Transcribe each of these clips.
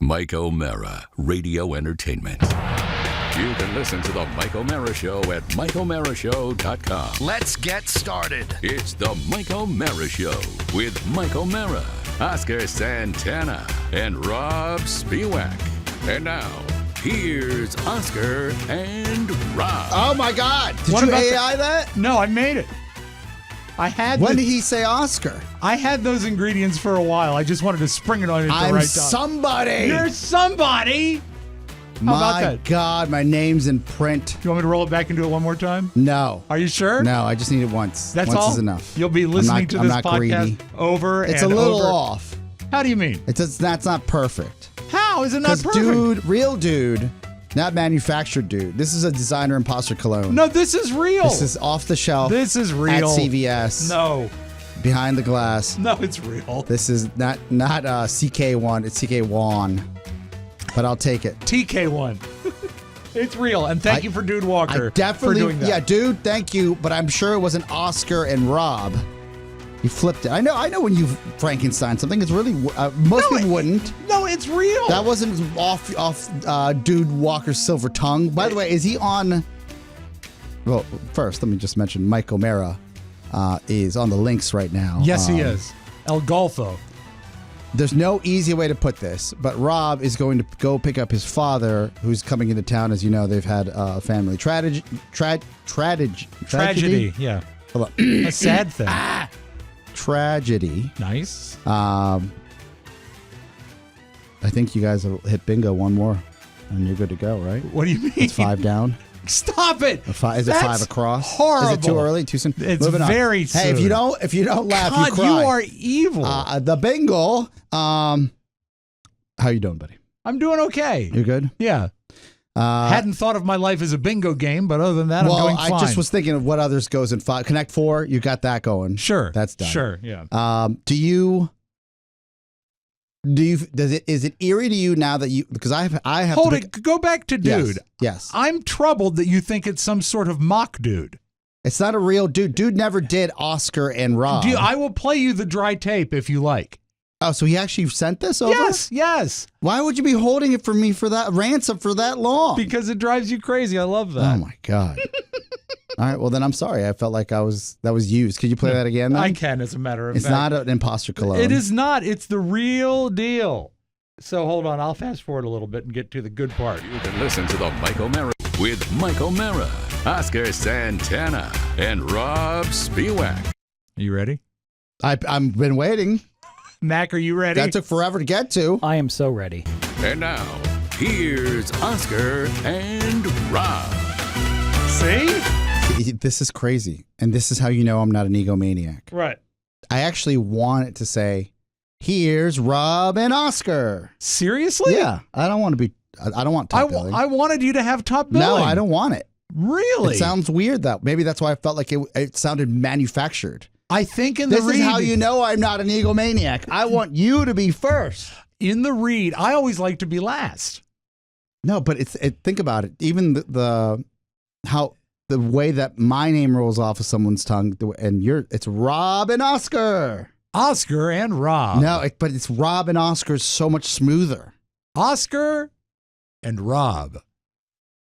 Mike O'Mara, Radio Entertainment. You can listen to The Mike O'Mara Show at MikeO'MaraShow.com. Let's get started. It's The Mike O'Mara Show with Mike O'Mara, Oscar Santana, and Rob Spiewak. And now, here's Oscar and Rob. Oh my God! Did What you about AI that? No, I made it. I had. When did he say Oscar? I had those ingredients for a while. I just wanted to spring it on you at the I'm right time. somebody. You're somebody. How about My that? God, my name's in print. You want me to roll it back and do it one more time? No. Are you sure? No, I just need it once. That's once all. is enough. You'll be listening to I'm this not podcast greedy. over It's and a little over. off. How do you mean? That's not perfect. How is it not Because perfect? real dude, not manufactured dude. This is a designer imposter cologne. No, this is real. This is off the shelf. This is real. At CVS. No, Behind the glass. no, it's real. This is not CK1. It's CK1. But I'll take it. TK1. It's real, and thank you for Dude Walker I definitely, for doing that. yeah, dude, thank you, but I'm sure it wasn't Oscar and Rob. You flipped it. I know when you Frankenstein something, it's really most people wouldn't. No, it's real. That wasn't off Dude Walker's silver tongue. By the way, is he on? Well, first let me just mention Mike O'Mara is on the links right now. Yes, he is. El Golfo. There's no easy way to put this, but Rob is going to go pick up his father, who's coming into town. As you know, they've had a family tragedy. Tragedy. Yeah. Hold A sad thing. Tragedy. Nice. I think you guys will hit bingo one more, and you're good to go, right? What do you mean? It's 5 down. Stop it. Is it That's 5 across? Horrible. Is it too early? Too soon? It's Moving on. very Hey, if soon. you don't laugh, God, you cry. you are evil. The bingo. How you doing, buddy? I'm doing okay. You good? Yeah. Hadn't thought of my life as a bingo game, but other than that, I'm doing fine. I just was thinking of what others goes in 5. Connect 4. You got that going. Sure. That's done. Sure. Yeah. Is it eerie to you now that you, because I have Hold to it. Go back to dude. Yes. I'm troubled that you think it's some sort of mock dude. It's not a real dude. Dude never did Oscar and Rob. I will play you the dry tape if you like. Oh, so he actually sent this over? Yes. Why would you be holding it for me for that ransom for that long? Because it drives you crazy. I love that. Oh my God. All right, well then I'm sorry. I felt like that was used. Could you play that again then? I can, as a matter of It's fact. not an imposter cologne. It is not. It's the real deal. So hold on. I'll fast forward a little bit and get to the good part. You can listen to The Mike O'Mara with Mike O'Mara, Oscar Santana, and Rob Spiewak. Are you ready? I'm been waiting. Mac, are you ready? That took forever to get to. I am so ready. And now, here's Oscar and Rob. See? This is crazy. And this is how you know I'm not an egomaniac. Right. I actually want it to say, here's Rob and Oscar. Seriously? Yeah. I don't want to be, I don't want top billing. I wanted you to have top billing. No, I don't want it. Really? It sounds weird though. Maybe that's why I felt like it sounded manufactured. I think in the This read. is how you know I'm not an egomaniac. I want you to be first. In the read, I always like to be last. No, but think about it. Even the way that my name rolls off of someone's tongue, and it's Rob and Oscar. Oscar and Rob. No, but it's Rob and Oscar is so much smoother. Oscar and Rob.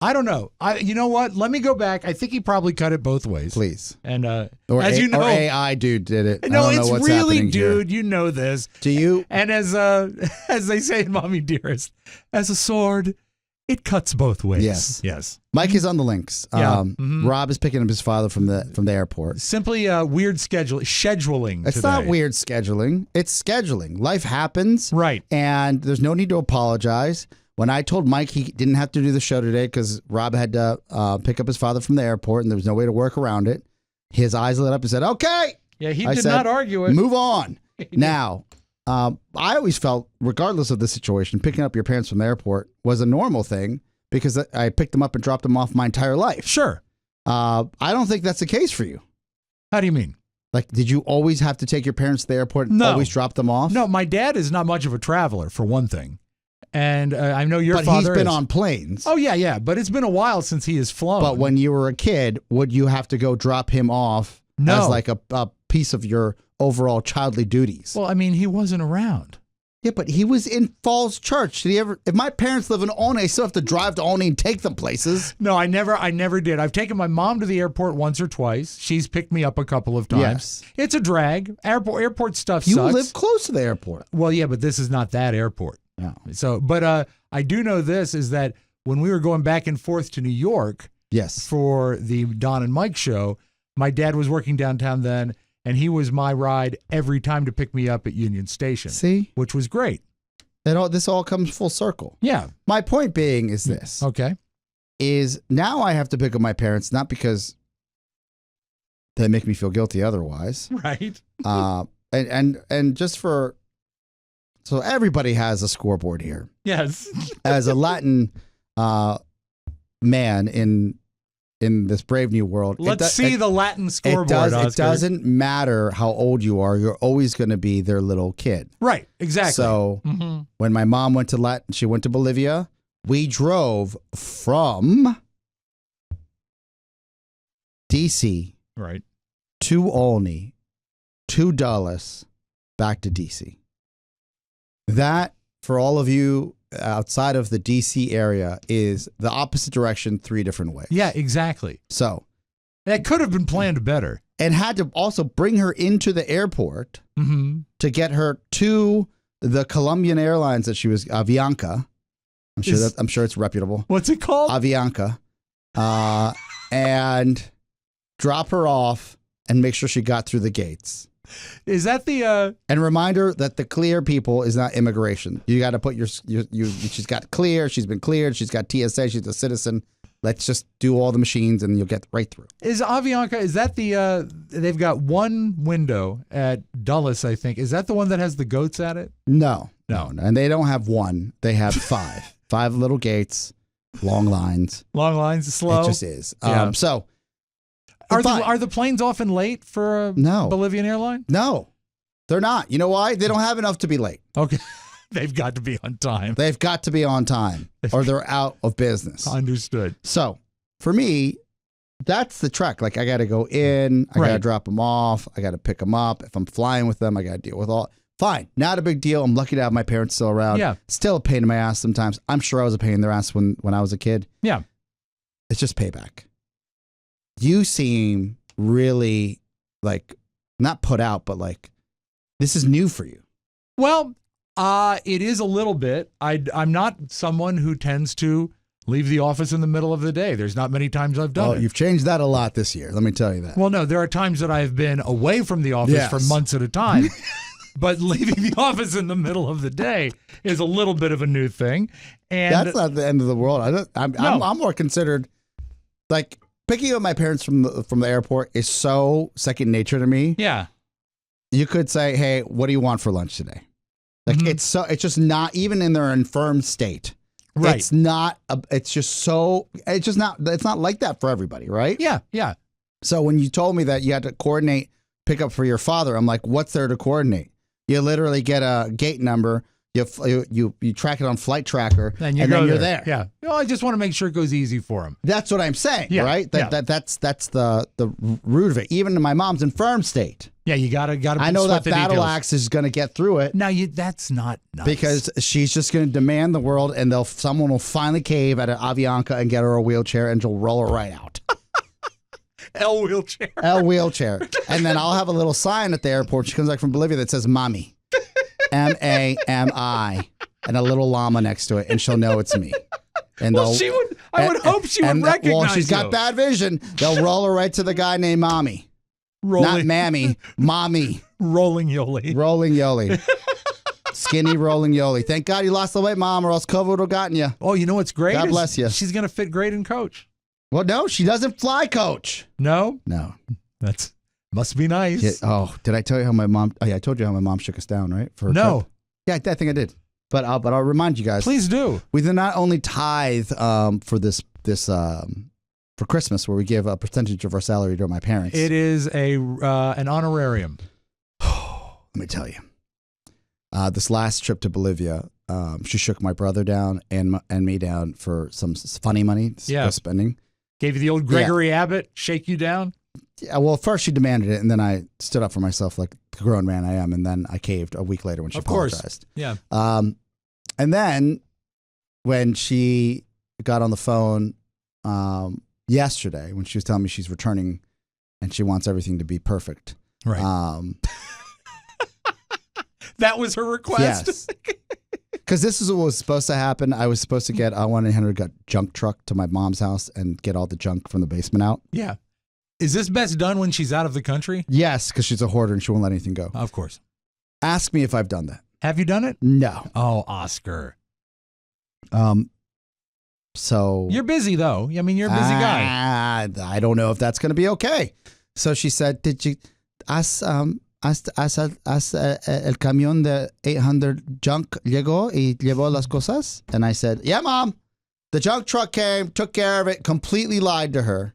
I don't know. You know what? Let me go back. I think he probably cut it both ways. Please. And Or as you know, or AI dude did it. no, I don't it's know what's really happening here. dude. You know this. Do you? And as they say in Mommy Dearest, as a sword, it cuts both ways. Yes. Mike is on the links. Yeah. Rob is picking up his father from the airport. Simply weird scheduling. It's today. not weird scheduling. It's scheduling. Life happens. Right. And there's no need to apologize. When I told Mike he didn't have to do the show today because Rob had to pick up his father from the airport and there was no way to work around it, his eyes lit up and said, okay. Yeah, he I did said, not argue it. Move on. Now, I always felt, regardless of the situation, picking up your parents from the airport was a normal thing because I picked them up and dropped them off my entire life. Sure. I don't think that's the case for you. How do you mean? Like, did you always have to take your parents to the airport and No. always drop them off? No, my dad is not much of a traveler, for one thing. And I know your but father he's been is. on planes. Oh, yeah. But it's been a while since he has flown. But when you were a kid, would you have to go drop him off No. as like a piece of your overall childly duties? Well, I mean, he wasn't around. Yeah, but he was in Falls Church. Did he ever? If my parents live in Olney, I still have to drive to Olney and take them places. No, I never did. I've taken my mom to the airport once or twice. She's picked me up a couple of times. Yes. It's a drag. Airport stuff You sucks. live close to the airport. Well, yeah, but this is not that airport. No. So, but I do know this is that when we were going back and forth to New York Yes. for the Don and Mike show, my dad was working downtown then, and he was my ride every time to pick me up at Union Station. See? Which was great. This all comes full circle. Yeah. My point being is this. Okay. Is now I have to pick up my parents, not because they make me feel guilty otherwise. Right. And just for, so everybody has a scoreboard here. Yes. As a Latin man in this brave new world. Let's see the Latin scoreboard, Oscar. It doesn't matter how old you are. You're always going to be their little kid. Right, exactly. So when my mom went to she went to Bolivia, we drove from DC right to Olney to Dulles back to DC. That, for all of you outside of the DC area, is the opposite direction 3 different ways. Yeah, exactly. So that could have been planned better. And had to also bring her into the airport to get her to the Colombian Airlines that she was, Avianca. I'm sure it's reputable. What's it called? Avianca. And drop her off and make sure she got through the gates. Is that the And remind her that the clear people is not immigration. You got to put she's got clear, she's been cleared, she's got TSA, she's a citizen. Let's just do all the machines and you'll get right through. Is Avianca, is that the they've got one window at Dulles, I think. Is that the one that has the goats at it? No. And they don't have one. They have 5. 5 little gates, long lines. Long lines, slow. It just is. Yeah. So are the planes often late for a Bolivian airline? No, they're not. You know why? They don't have enough to be late. Okay. They've got to be on time. They've got to be on time or they're out of business. Understood. So for me, that's the trek. Like I got to go in, I got to drop them off, I got to pick them up. If I'm flying with them, I got to deal with all. Fine. Not a big deal. I'm lucky to have my parents still around. Yeah. Still a pain in my ass sometimes. I'm sure I was a pain in their ass when I was a kid. Yeah. It's just payback. You seem really like not put out, but like this is new for you. Well, it is a little bit. I'm not someone who tends to leave the office in the middle of the day. There's not many times I've done it. You've changed that a lot this year. Let me tell you that. Well, no, there are times that I've been away from the office for months at a time. But leaving the office in the middle of the day is a little bit of a new thing. And that's not the end of the world. I'm more considered like picking up my parents from the airport is so second nature to me. Yeah. You could say, "Hey, what do you want for lunch today?" Like it's just not even in their infirmed state. Right. It's not like that for everybody, right? Yeah, yeah. So when you told me that you had to coordinate pickup for your father, I'm like, what's there to coordinate? You literally get a gate number, you track it on Flight Tracker, and then you're there. Yeah. Well, I just want to make sure it goes easy for him. That's what I'm saying, right? That's the root of it. Even in my mom's infirm state. Yeah, you gotta. I know that Battle Axe is going to get through it. Now, that's not nice. Because she's just going to demand the world, and someone will finally cave at an Avianca and get her a wheelchair, and she'll roll her right out. L wheelchair. L wheelchair. And then I'll have a little sign at the airport. She comes back from Bolivia that says Mommy. MAMI. And a little llama next to it, and she'll know it's me. And I would hope she would recognize Well, she's got bad vision. They'll roll her right to the guy named Mommy. Not Mammy. Mommy. Rolling Yoli. Rolling Yoli. Skinny Rolling Yoli. Thank God you lost the weight, Mom, or else COVID would have gotten you. Oh, you know what's great? God bless you. She's going to fit great in Coach. Well, no, she doesn't fly Coach. No? No. That's must be nice. Yeah, did I tell you how my mom? Oh, yeah, I told you how my mom shook us down, right? For no. Yeah, I think I did. But I'll remind you guys. Please do. We did not only tithe for this for Christmas, where we give a percentage of our salary to my parents. It is an honorarium. Let me tell you. This last trip to Bolivia, she shook my brother down and me down for some funny money spending. Gave you the old Gregory Abbott shake you down? Yeah, well, first she demanded it, and then I stood up for myself like grown man I am. And then I caved a week later when she apologized. Yeah. And then when she got on the phone yesterday, when she was telling me she's returning and she wants everything to be perfect. Right. That was her request? Yes. Because this is what was supposed to happen. I was supposed to get a 1-800 junk truck to my mom's house and get all the junk from the basement out. Yeah. Is this best done when she's out of the country? Yes, because she's a hoarder and she won't let anything go. Of course. Ask me if I've done that. Have you done it? No. Oh, Oscar. So you're busy though. I mean, you're a busy guy. I don't know if that's going to be okay. So she said, "Did you haz el camión de 800 junk llegó y llevó las cosas?" And I said, "Yeah, Mom. The junk truck came, took care of it." Completely lied to her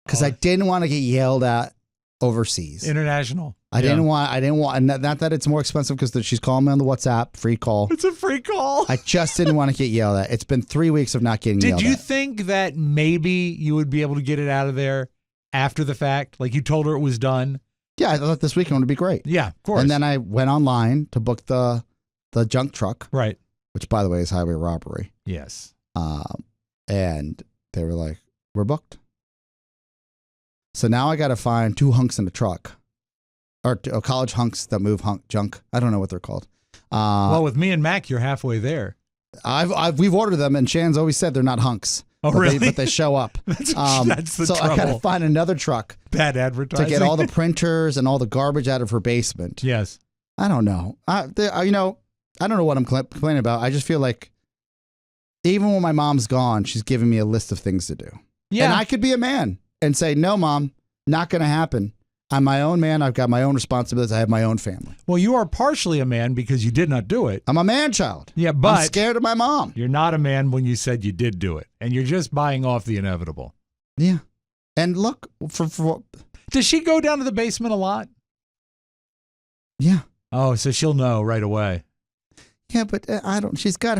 because I didn't want to get yelled at overseas. International. I didn't want, and not that it's more expensive because she's calling me on the WhatsApp, free call. It's a free call. I just didn't want to get yelled at. It's been 3 weeks of not getting yelled at. Did you think that maybe you would be able to get it out of there after the fact? Like you told her it was done? Yeah, I thought this weekend would be great. Yeah, of course. And then I went online to book the junk truck. Right. Which, by the way, is highway robbery. Yes. And they were like, "We're booked." So now I got to find 2 hunks in the truck. Or college hunks that move junk. I don't know what they're called. Well, with me and Mac, you're halfway there. We've ordered them, and Shan's always said they're not hunks. Oh, really? But they show up. That's the so trouble. I got to find another truck. Bad advertising. To get all the printers and all the garbage out of her basement. Yes. I don't know. I don't know what I'm complaining about. I just feel like even when my mom's gone, she's giving me a list of things to do. Yeah. And I could be a man and say, "No, Mom, not going to happen. I'm my own man. I've got my own responsibilities. I have my own family." Well, you are partially a man because you did not do it. I'm a man child. Yeah, but I'm scared of my mom. You're not a man when you said you did do it. And you're just buying off the inevitable. Yeah. And look, does she go down to the basement a lot? Yeah. Oh, so she'll know right away. Yeah, but I don't. She's got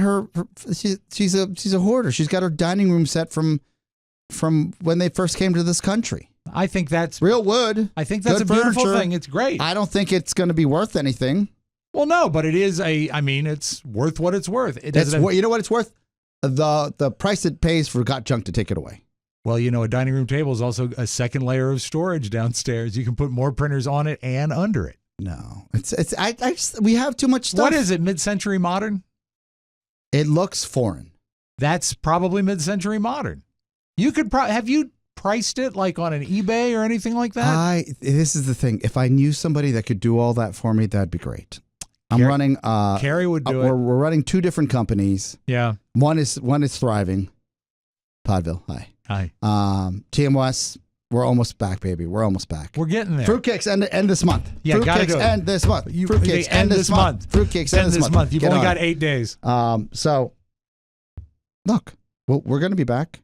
she's a hoarder. She's got her dining room set from when they first came to this country. I think that's real wood. I think that's a beautiful thing. It's great. I don't think it's going to be worth anything. Well, no, but it is it's worth what it's worth. You know what it's worth? The price it pays for got junk to take it away. Well, a dining room table is also a second layer of storage downstairs. You can put more printers on it and under it. No, we have too much stuff. What is it? Mid-century modern? It looks foreign. That's probably mid-century modern. You could have you priced it like on an eBay or anything like that? This is the thing. If I knew somebody that could do all that for me, that'd be great. I'm running. Carrie would do it. We're running 2 different companies. Yeah. One is thriving. Podville. Hi. TMS. We're almost back, baby. We're almost back. We're getting there. Fruitcakes end this month. Yeah, Fruitcakes end this month. Fruitcakes end this month. Fruitcakes end this month. You've only got 8 days. So, look, we're going to be back.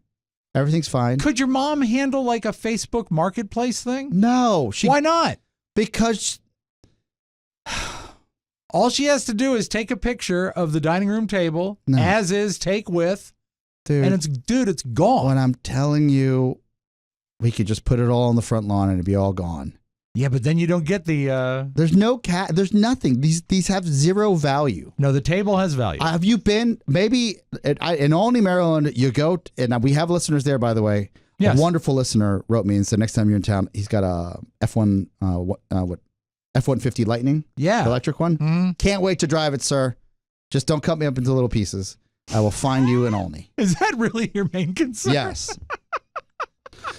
Everything's fine. Could your mom handle like a Facebook Marketplace thing? No. Why not? Because all she has to do is take a picture of the dining room table, as is, take with, and it's gone. When I'm telling you, we could just put it all on the front lawn and it'd be all gone. Yeah, but then you don't get the... There's no cat. There's nothing. These have zero value. No, the table has value. Have you been, maybe, in Olney, Maryland, you go, and we have listeners there, by the way. Yes. A wonderful listener wrote me and said next time you're in town, he's got a F-150 Lightning. Yeah. Electric one. Mm-hmm. Can't wait to drive it, sir. Just don't cut me up into little pieces. I will find you in Olney. Is that really your main concern? Yes.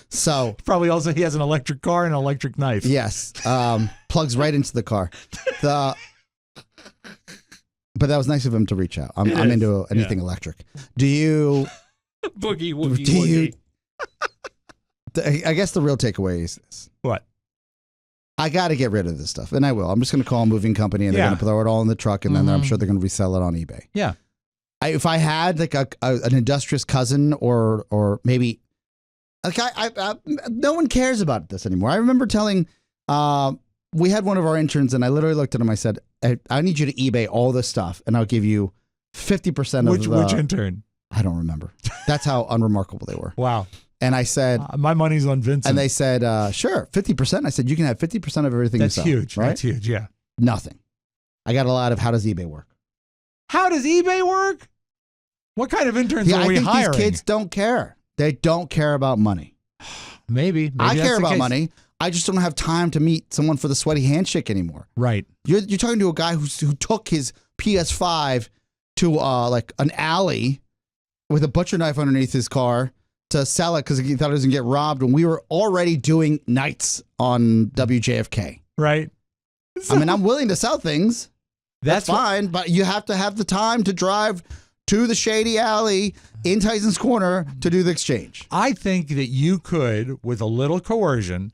So probably also he has an electric car and an electric knife. Yes, plugs right into the car. But that was nice of him to reach out. I'm into anything electric. Do you boogie woogie? I guess the real takeaway is this: what? I got to get rid of this stuff, and I will. I'm just going to call a moving company, and they're going to throw it all in the truck, and then I'm sure they're going to resell it on eBay. Yeah. If I had like an industrious cousin, or maybe. Like no one cares about this anymore. I remember telling, we had one of our interns, and I literally looked at him. I said, I need you to eBay all this stuff, and I'll give you 50% of which intern? I don't remember. That's how unremarkable they were. Wow. And I said, my money's on Vincent. and they said, sure, 50%. I said, you can have 50% of everything That's you sell. huge. Right? That's huge. Yeah. Nothing. I got a lot of how does eBay work? How does eBay work? What kind of interns are I we think hiring? these kids don't care. They don't care about money. Maybe I that's care the about case. money. I just don't have time to meet someone for the sweaty handshake anymore. Right. You're talking to a guy who took his PS5 to like an alley with a butcher knife underneath his car to sell it because he thought he was going to get robbed when we were already doing nights on WJFK. Right. I mean, I'm willing to sell things. That's what- fine, but you have to have the time to drive to the shady alley in Tyson's Corner to do the exchange. I think that you could, with a little coercion,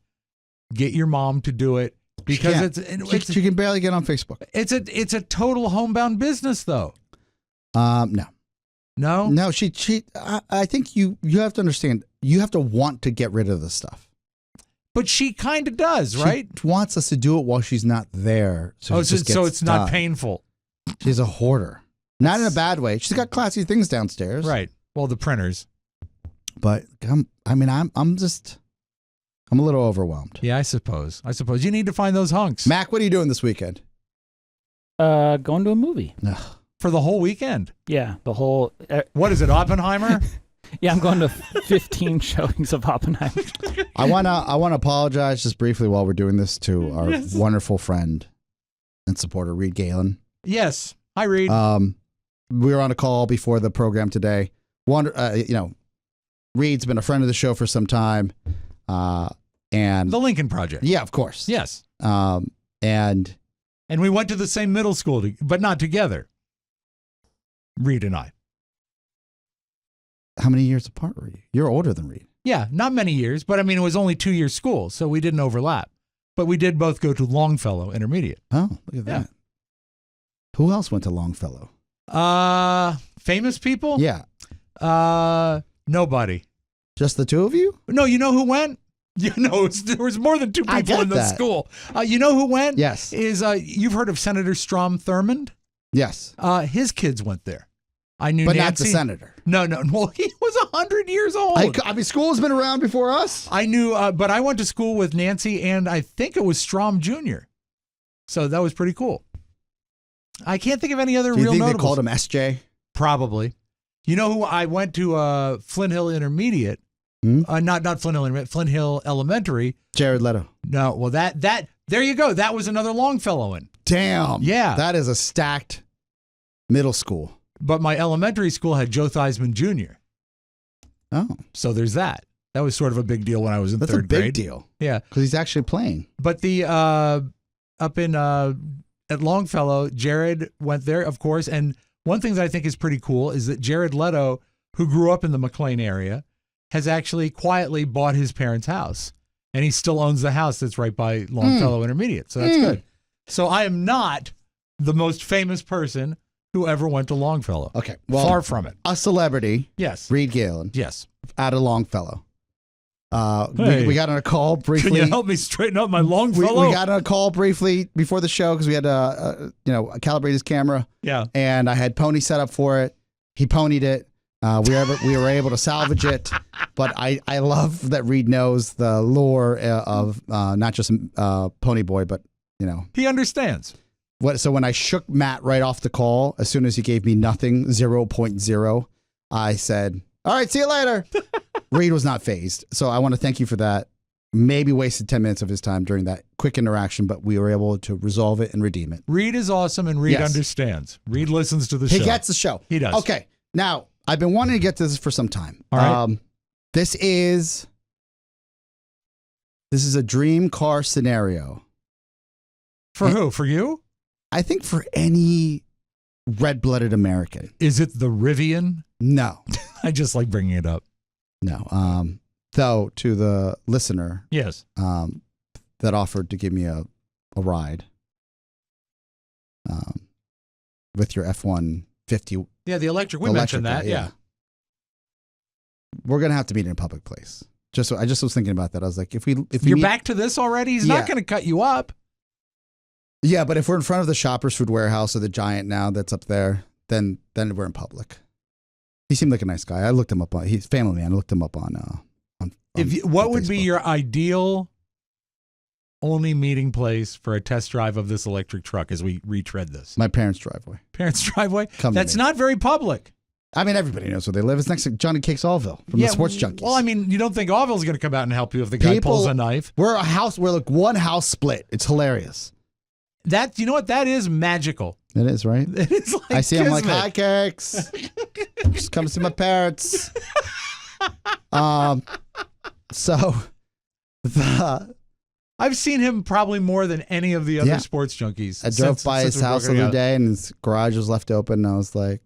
get your mom to do it because She can barely get on Facebook. it's a total homebound business, though. No. No. No, I think you have to understand, you have to want to get rid of this stuff. But she kind of does, right? She wants us to do it while she's not there. So, it just so gets it's not done. painful. She's a hoarder. Not in a bad way. She's got classy things downstairs. Right. Well, the printers. But I'm a little overwhelmed. Yeah, I suppose. You need to find those hunks. Mac, what are you doing this weekend? Going to a movie. Ugh. For the whole weekend. Yeah, the whole. What is it, Oppenheimer? Yeah, I'm going to 15 showings of Oppenheimer. I wanna apologize just briefly while we're doing this to our wonderful friend and supporter Reed Galen. Yes. Hi, Reed. We were on a call before the program today. Reed's been a friend of the show for some time, and the Lincoln Project. yeah, of course, Yes. and And we went to the same middle school, but not together. Reed and I. how many years apart were you? You're older than Reed. Yeah, not many years, but I mean, it was only 2 years school, so we didn't overlap. But we did both go to Longfellow Intermediate. Oh, look at that. Who else went to Longfellow? Famous people? Yeah, Nobody. just the two of you. No, you know who went? You know, there was more than two I people get in the that. school. You know who went? Yes. Is you've heard of Senator Strom Thurmond? Yes, His kids went there. I knew but Nancy. not the senator. No. Well, he was 100 years old. I mean, school's been around before us. I knew, but I went to school with Nancy, and I think it was Strom Jr. So that was pretty cool. I can't think of any other Do you real think notables. they called him SJ? Probably. You know who I went to Flint Hill Intermediate? Hmm? Not Flint Hill Intermediate, Flint Hill Elementary. Jared Leto. No, well that there you go. That was another Longfellowan. Damn. Yeah. That is a stacked middle school. But my elementary school had Joe Theismann Jr. Oh, So there's that. That was sort of a big deal when I was in that's a third big grade. deal Yeah. because he's actually playing. But the up in at Longfellow, Jared went there, of course. And one thing that I think is pretty cool is that Jared Leto, who grew up in the McLean area, has actually quietly bought his parents' house, and he still owns the house that's right by Longfellow Intermediate. So that's good. So I am not the most famous person who ever went to Longfellow. Okay, well, Far from it. a celebrity, Yes. Reed Galen, Yes. out of Longfellow. Hey. We got on a call briefly. Can you help me straighten up my we Longfellow? got on a call briefly before the show because we had to calibrate his camera, Yeah. and I had Pony set up for it. He ponied it. We were able to salvage it, but I love that Reed knows the lore of not just Pony Boy, but He understands. So when I shook Matt right off the call, as soon as he gave me nothing, 0.0, I said, all right, see you later. Reed was not phased. So I want to thank you for that. Maybe wasted 10 minutes of his time during that quick interaction, but we were able to resolve it and redeem it. Reed is awesome, and Reed Yes. understands. Reed listens to the show. He gets the show. He does. Okay. Now, I've been wanting to get to this for some time. All right. This is a dream car scenario. For who? For you? I think for any red-blooded American. Is it the Rivian? No. I just like bringing it up. No. Though, to the listener Yes. that offered to give me a ride with your F-150. Yeah, the electric. We electric mentioned that. guy, Yeah. We're going to have to meet in a public place. I just was thinking about that. I was like, if we You're meet, back to this already? He's Yeah. not going to cut you up. Yeah, but if we're in front of the Shoppers Food Warehouse or the Giant now that's up there, then we're in public. He seemed like a nice guy. I looked him up on. He's family man. I looked him up on. What on would be Facebook. your ideal only meeting place for a test drive of this electric truck as we retread this? My parents' driveway. Parents' driveway? Come to That's me. not very public. I mean, everybody knows where they live. It's next to Johnny Cakes Allville from the Sports Junkies. Well, I mean, you don't think Orville's going to come out and help you if the guy pulls a knife. We're like one house split. It's hilarious. You know what? That is magical. It is, right? It is like I see him like, kismet. hi, Cakes. Just come to see my parents. So I've seen him probably more than any of the other Yeah. sports junkies. I drove since by his we've house the broken other out. day, and his garage was left open. And I was like,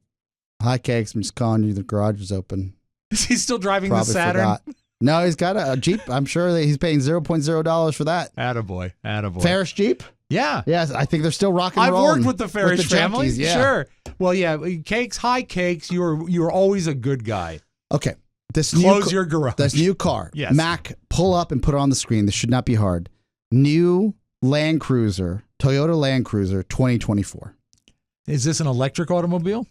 hi, Cakes. I'm just calling you. The garage is open. Is he still driving Probably the Saturn? forgot. No, he's got a Jeep. I'm sure that he's paying $0.0 for that. Attaboy. Ferris Jeep? Yeah. Yes, I think they're still rocking and I've rolling. worked with the Ferris family. Junkies, yeah. Sure. Well, yeah. Cakes, hi, Cakes. You're always a good guy. Okay. This Close your garage. This new car. Yes. Mac, pull up and put it on the screen. This should not be hard. New Land Cruiser, Toyota Land Cruiser 2024. Is this an electric automobile?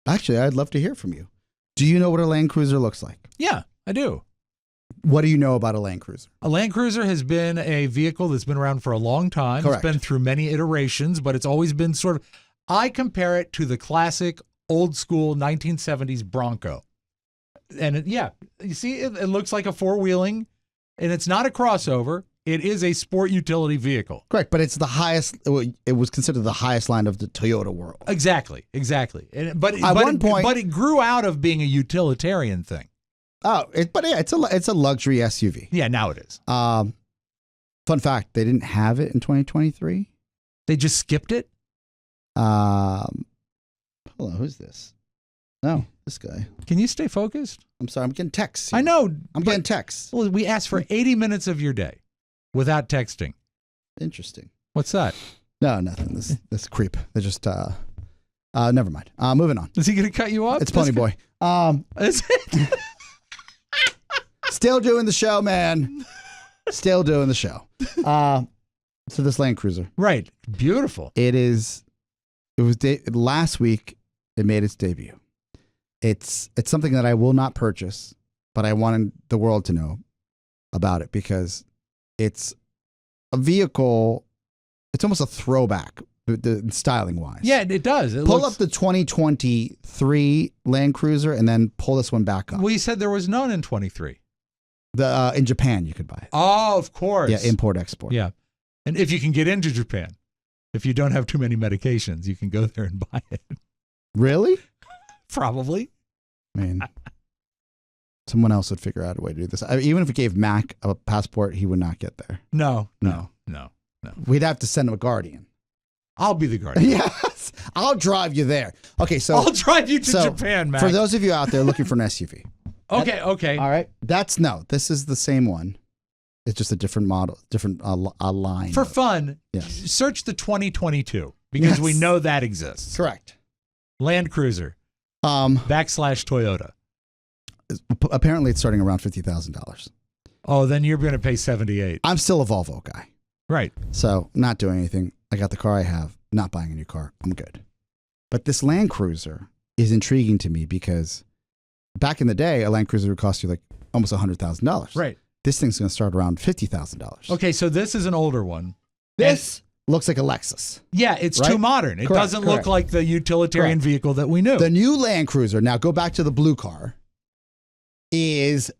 Actually, I'd love to hear from you. Do you know what a Land Cruiser looks like? Yeah, I do. What do you know about a Land Cruiser? A Land Cruiser has been a vehicle that's been around for a long time. Correct. It's been through many iterations, but it's always been sort of, I compare it to the classic old school 1970s Bronco. And you see, it looks like a four-wheeling, and it's not a crossover. It is a sport utility vehicle. Correct, but it's the highest. It was considered the highest line of the Toyota world. Exactly. But it grew out of being a utilitarian thing. Oh, it's a luxury SUV. Yeah, now it is. Fun fact: they didn't have it in 2023. They just skipped it. Hold on, who's this? No, this guy. Can you stay focused? I'm sorry, I'm getting texts. I know. I'm getting texts. Well, we asked for 80 minutes of your day without texting. Interesting. What's that? No, nothing. This creep. They just never mind. Moving on. Is he going to cut you off? It's Pony Boy. Is it? Still doing the show, man. Still doing the show. So this Land Cruiser. Right. Beautiful. It was last week. It made its debut. It's something that I will not purchase, but I wanted the world to know about it because it's a vehicle. It's almost a throwback, the styling wise. Yeah, it does. Pull up the 2023 Land Cruiser and then pull this one back up. Well, you said there was none in 23. In Japan you could buy it. Oh, of course. Yeah, import export. Yeah. And if you can get into Japan, if you don't have too many medications, you can go there and buy it. Really? Probably. I mean, someone else would figure out a way to do this. Even if we gave Mac a passport, he would not get there. No. We'd have to send him a guardian. I'll be the guardian. Yes, I'll drive you there. Okay, so I'll drive you to Japan, Mac. For those of you out there looking for an SUV. Okay. All right. This is the same one. It's just a different model, different line. For fun, Yes. search the 2022 because Yes. we know that exists. Correct. Land Cruiser / Toyota. Apparently, it's starting around $50,000. Oh, then you're going to pay 78. I'm still a Volvo guy, Right. so not doing anything. I got the car I have. Not buying a new car. I'm good. But this Land Cruiser is intriguing to me because back in the day, a Land Cruiser would cost you like almost $100,000. Right. This thing's going to start around $50,000. Okay, so this is an older one. This looks like a Lexus. Yeah, it's Right? too modern. It Correct, doesn't look correct. like the utilitarian Correct. vehicle that we knew. The new Land Cruiser, now go back to the blue car, is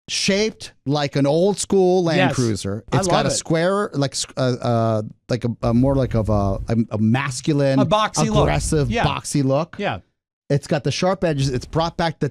shaped like an old school Land Yes. Cruiser. I It's got love a it. square, like a more like of a masculine, A boxy look. aggressive, Yeah. boxy look. Yeah. It's got the sharp edges. It's brought back the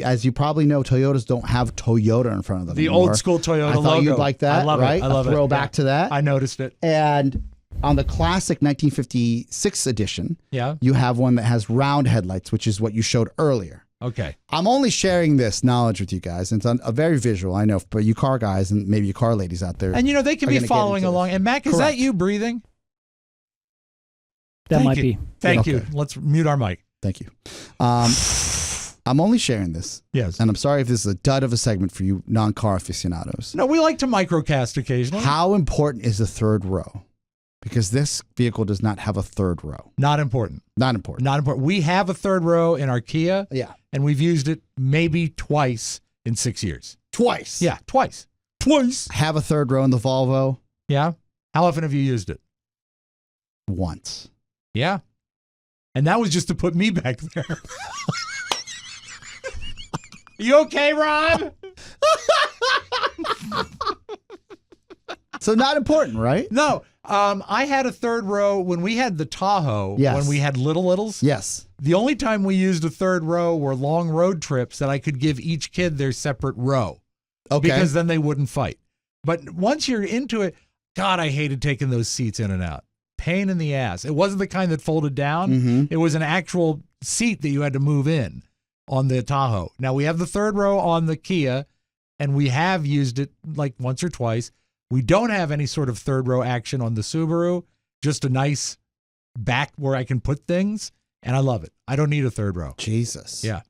as you probably know, Toyotas don't have Toyota in front of them. The anymore. old school Toyota I thought logo. you'd like that, I love right? it. I love a it. throwback Yeah. to that. I noticed it. And on the classic 1956 edition, Yeah. you have one that has round headlights, which is what you showed earlier. Okay. I'm only sharing this knowledge with you guys. It's a very visual, I know, but you car guys and maybe you car ladies out there. And you know, they can are be gonna get following into along. this. And Mac, is Correct. that you breathing? That Thank might you. be. Thank Okay. you. Let's mute our mic. Thank you. I'm only sharing this, Yes. and I'm sorry if this is a dud of a segment for you non-car aficionados. No, we like to microcast occasionally. How important is the third row? Because this vehicle does not have a third row. Not important. Not important. Not important. We have a third row in our Kia. Yeah. and we've used it maybe twice in 6 years. Twice. Yeah, twice. Twice. Have a third row in the Volvo Yeah. How often have you used it? once. Yeah. And that was just to put me back there. You okay, Rob? So not important, right? No. I had a third row when we had the Tahoe, Yes. when we had littles. Yes. The only time we used a third row were long road trips that I could give each kid their separate row. Okay. Because then they wouldn't fight. But once you're into it, God, I hated taking those seats in and out. Pain in the ass. It wasn't the kind that folded down. Mhm. It was an actual seat that you had to move in on the Tahoe. Now we have the third row on the Kia, and we have used it like once or twice. We don't have any sort of third row action on the Subaru, just a nice back where I can put things, and I love it. I don't need a third row. Jesus. Yeah.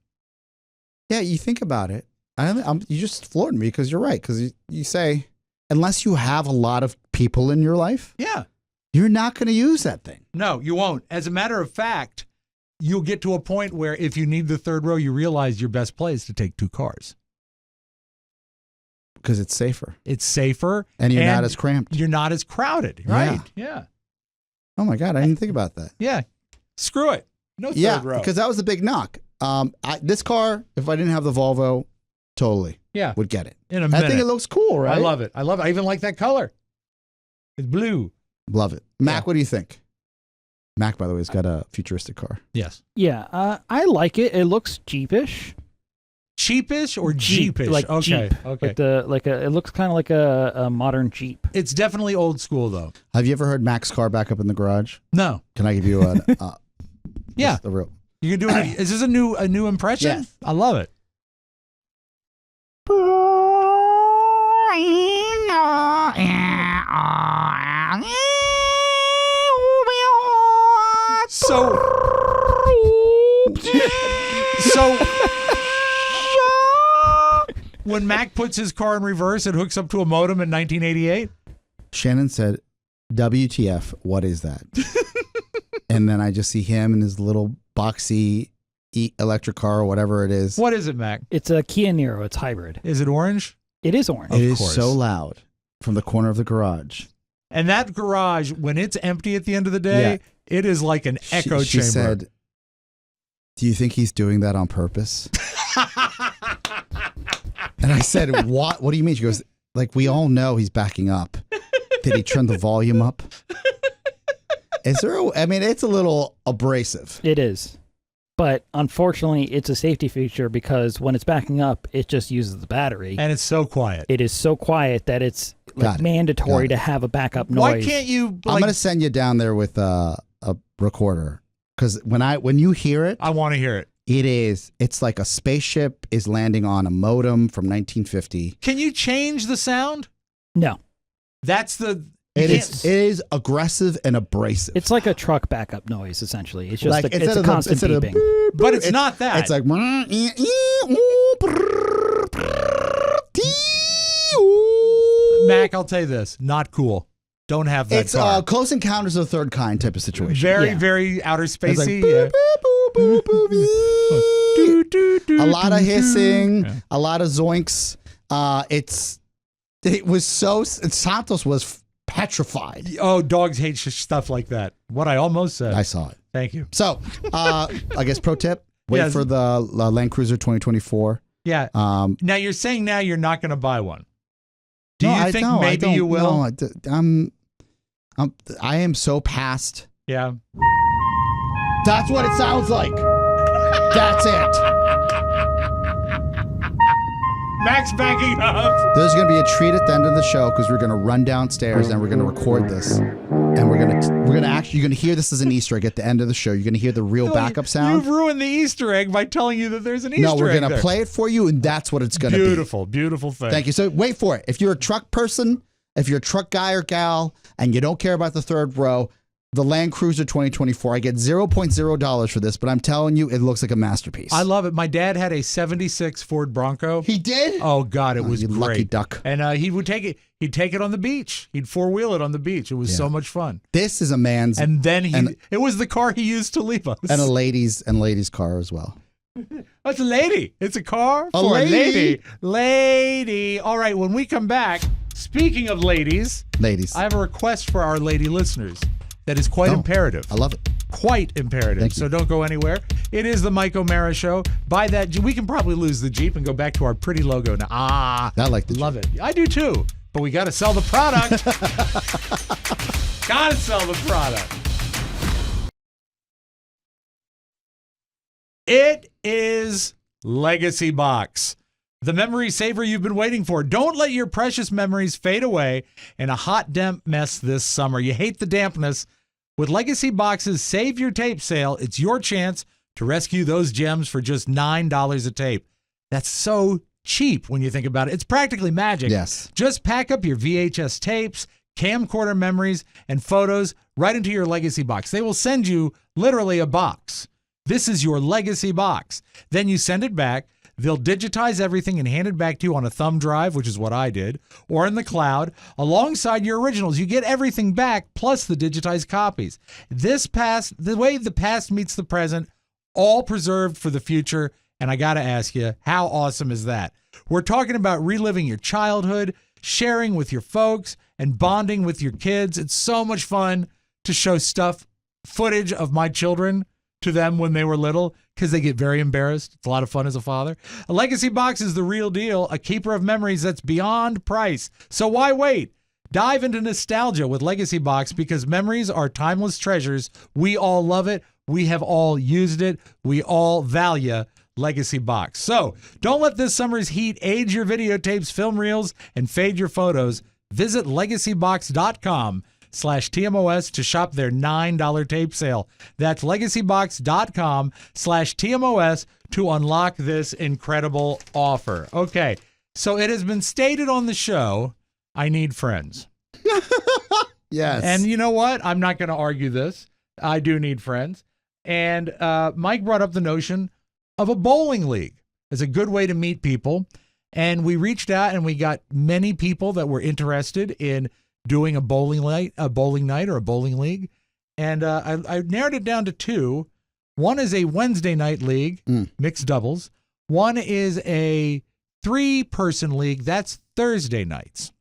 Yeah, you think about it. You just floored me because you're right. Because you say, unless you have a lot of people in your life, Yeah. you're not going to use that thing. No, you won't. As a matter of fact, you'll get to a point where if you need the third row, you realize your best play is to take two cars. Because it's safer. It's safer. And you're not as cramped. You're not as crowded, right? Yeah. Oh my God, I didn't think about that. Yeah. Screw it. No third Yeah, row. because that was the big knock. This car, if I didn't have the Volvo, totally Yeah. would get it. In a minute. I think it looks cool, right? I love it. I love it. I even like that color. It's blue. Love it. Mac, Yeah. what do you think? Mac, by the way, has got a futuristic car. Yes. Yeah, I like it. It looks Jeepish. Cheapish or Jeep, Jeepish? like okay. Jeep. Okay. It looks kind of like a modern Jeep. It's definitely old school though. Have you ever heard Mac's car back up in the garage? No. Can I give you an Yeah. just the real? You can do it. Is this a new impression? Yes. I love it. So when Mac puts his car in reverse, it hooks up to a modem in 1988. Shannon said, WTF, what is that? And then I just see him in his little boxy electric car or whatever it is. What is it, Mac? It's a Kia Niro. It's hybrid. Is it orange? It is orange. It is course. so loud from the corner of the garage. And that garage, when it's empty at the end of the day, it is like an echo She chamber. said, do you think he's doing that on purpose? And I said, what? What do you mean? She goes, like, we all know he's backing up. Did he turn the volume up? It's a little abrasive. It is. But unfortunately, it's a safety feature because when it's backing up, it just uses the battery. And it's so quiet. It is so quiet that it's Got it. mandatory Got to it. have a backup noise. Why can't you? I'm going to send you down there with a recorder. Because when you hear it, I want to hear it. it's like a spaceship is landing on a modem from 1950. Can you change the sound? No. That's the. It is aggressive and abrasive. It's like a truck backup noise, essentially. It's just like it's a constant instead of beeping. But it's not that. It's like Mac, I'll tell you this. Not cool. Don't have that it's car. Close Encounters of the Third Kind type of situation. Very, Yeah. very outer It's like spacey. boop, boop, boop, boop, boop. A lot of hissing, Yeah. a lot of zoinks. Santos was petrified. Oh, dogs hate stuff like that. What I almost said. I saw it. Thank you. So, I guess pro tip: wait Yes. for the Land Cruiser 2024. Yeah. Now you're saying now you're not going to buy one. Do no, you I think don't. maybe you will? No, I am so past. Yeah. That's what it sounds like. That's it. Max backing up. There's going to be a treat at the end of the show because we're going to run downstairs and we're going to record this, and we're going to actually you're going to hear this as an Easter egg at the end of the show. You're going to hear the real backup sound. You've ruined the Easter egg by telling you that there's an Easter egg. No, we're going to there. play it for you, and that's what it's going to be. Beautiful, beautiful thing. Thank you. So wait for it. If you're a truck person, if you're a truck guy or gal, and you don't care about the third row, the Land Cruiser 2024, I get $0.0 for this, but I'm telling you, it looks like a masterpiece. I love it. My dad had a 76 Ford Bronco. He did? Oh God, it was you great. lucky duck. And he would take it. He'd take it on the beach. He'd four-wheel it on the beach. It was so much fun. This is a man's And then and- it was the car he used to leave us. and a ladies' car as well. That's a lady. It's a car A for lady. a lady. Lady. All right, when we come back, speaking of ladies, Ladies. I have a request for our lady listeners that is quite imperative. I love it. Quite imperative. Thank So you. don't go anywhere. It is the Mike O'Mara Show. By that, we can probably lose the Jeep and go back to our pretty logo now. I like the Love it. I do too. But we got to sell the product. Got to sell the product. It is Legacy Box, the memory saver you've been waiting for. Don't let your precious memories fade away in a hot, damp mess this summer. You hate the dampness. With Legacy Box's Save Your Tape sale, it's your chance to rescue those gems for just $9 a tape. That's so cheap when you think about it. It's practically magic. Yes. Just pack up your VHS tapes, camcorder memories, and photos right into your Legacy Box. They will send you literally a box. This is your Legacy Box. Then you send it back. They'll digitize everything and hand it back to you on a thumb drive, which is what I did, or in the cloud, alongside your originals. You get everything back, plus the digitized copies. The way the past meets the present, all preserved for the future. And I got to ask you, how awesome is that? We're talking about reliving your childhood, sharing with your folks, and bonding with your kids. It's so much fun to show footage of my children to them when they were little, because they get very embarrassed. It's a lot of fun as a father. A Legacy Box is the real deal, a keeper of memories that's beyond price. So why wait? Dive into nostalgia with Legacy Box, because memories are timeless treasures. We all love it. We have all used it. We all value Legacy Box. So don't let this summer's heat age your videotapes, film reels, and fade your photos. Visit legacybox.com/TMOS to shop their $9 tape sale. That's legacybox.com/TMOS to unlock this incredible offer. Okay, so it has been stated on the show, I need friends. Yes. And you know what? I'm not going to argue this. I do need friends. And Mike brought up the notion of a bowling league as a good way to meet people. And we reached out and we got many people that were interested in doing a bowling night or a bowling league. And I narrowed it down to two. One is a Wednesday night league, mixed doubles. One is a 3-person league. That's Thursday nights.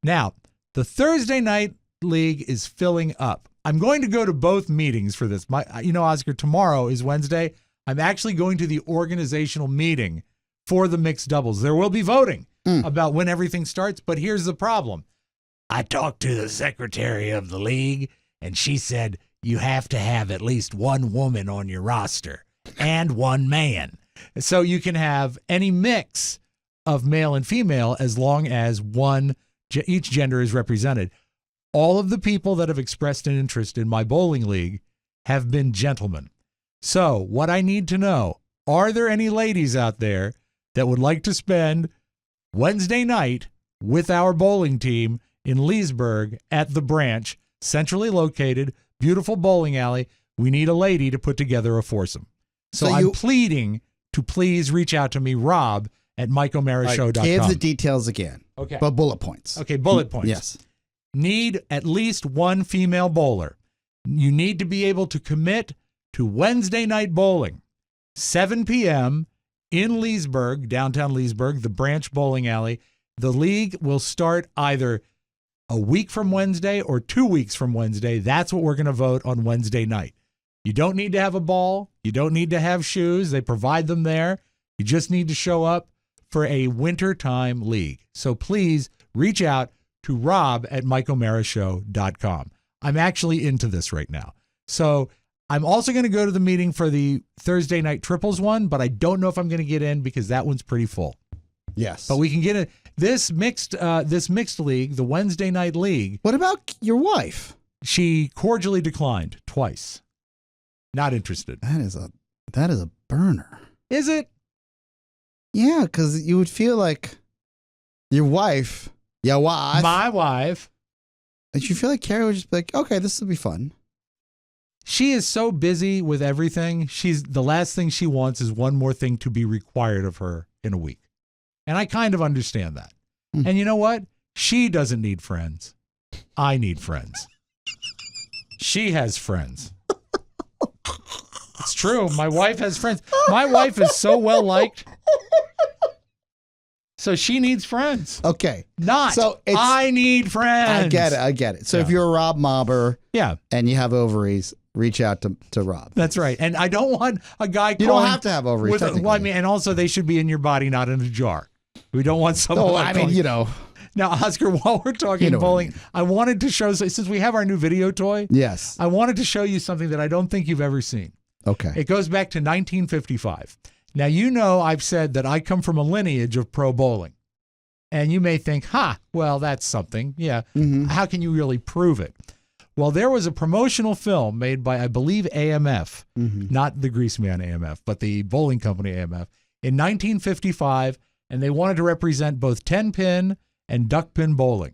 Now, the Thursday night league is filling up. I'm going to go to both meetings for this. Oscar, tomorrow is Wednesday. I'm actually going to the organizational meeting for the mixed doubles. There will be voting about when everything starts, but here's the problem. I talked to the secretary of the league, and she said you have to have at least one woman on your roster and one man. So you can have any mix of male and female as long as each gender is represented. All of the people that have expressed an interest in my bowling league have been gentlemen. So what I need to know, are there any ladies out there that would like to spend Wednesday night with our bowling team in Leesburg at the Branch, centrally located, beautiful bowling alley? We need a lady to put together a foursome. So I'm pleading to please reach out to me, Rob, at MikeO'MaraShow.com. Give the details again. Okay. But bullet points. Okay, bullet points. Yes. Need at least one female bowler. You need to be able to commit to Wednesday night bowling, 7 p.m. in Leesburg, downtown Leesburg, the Branch Bowling Alley. The league will start either a week from Wednesday or 2 weeks from Wednesday. That's what we're going to vote on Wednesday night. You don't need to have a ball. You don't need to have shoes. They provide them there. You just need to show up for a wintertime league. So please reach out to Rob at MikeO'MaraShow.com. I'm actually into this right now. So I'm also going to go to the meeting for the Thursday night triples one, but I don't know if I'm going to get in because that one's pretty full. Yes. But we can get this mixed league, the Wednesday night league. What about your wife? She cordially declined twice. Not interested. That is a burner. Is it? Yeah, because you would feel like your wife, My wife. and you feel like Carrie would just be like, okay, this will be fun. She is so busy with everything. The last thing she wants is one more thing to be required of her in a week. And I kind of understand that. And you know what? She doesn't need friends. I need friends. She has friends. It's true. My wife has friends. My wife is so well liked. So she needs friends. Okay. So I need friends. I get it. So if you're a Rob Mobber and you have ovaries, reach out to Rob. That's right. And I don't want a guy You don't have to have ovaries, well, I mean, and also they should be in your body, not in a jar. We don't want someone Now, Oscar, while we're talking bowling, I wanted to show, since we have our new video toy, yes, I wanted to show you something that I don't think you've ever seen. Okay. It goes back to 1955. Now, you know I've said that I come from a lineage of pro bowling. And you may think, well, that's something. Yeah. Mm-hmm. How can you really prove it? Well, there was a promotional film made by, I believe, AMF, not the Greaseman AMF, but the bowling company AMF, in 1955, and they wanted to represent both 10-pin and duck-pin bowling.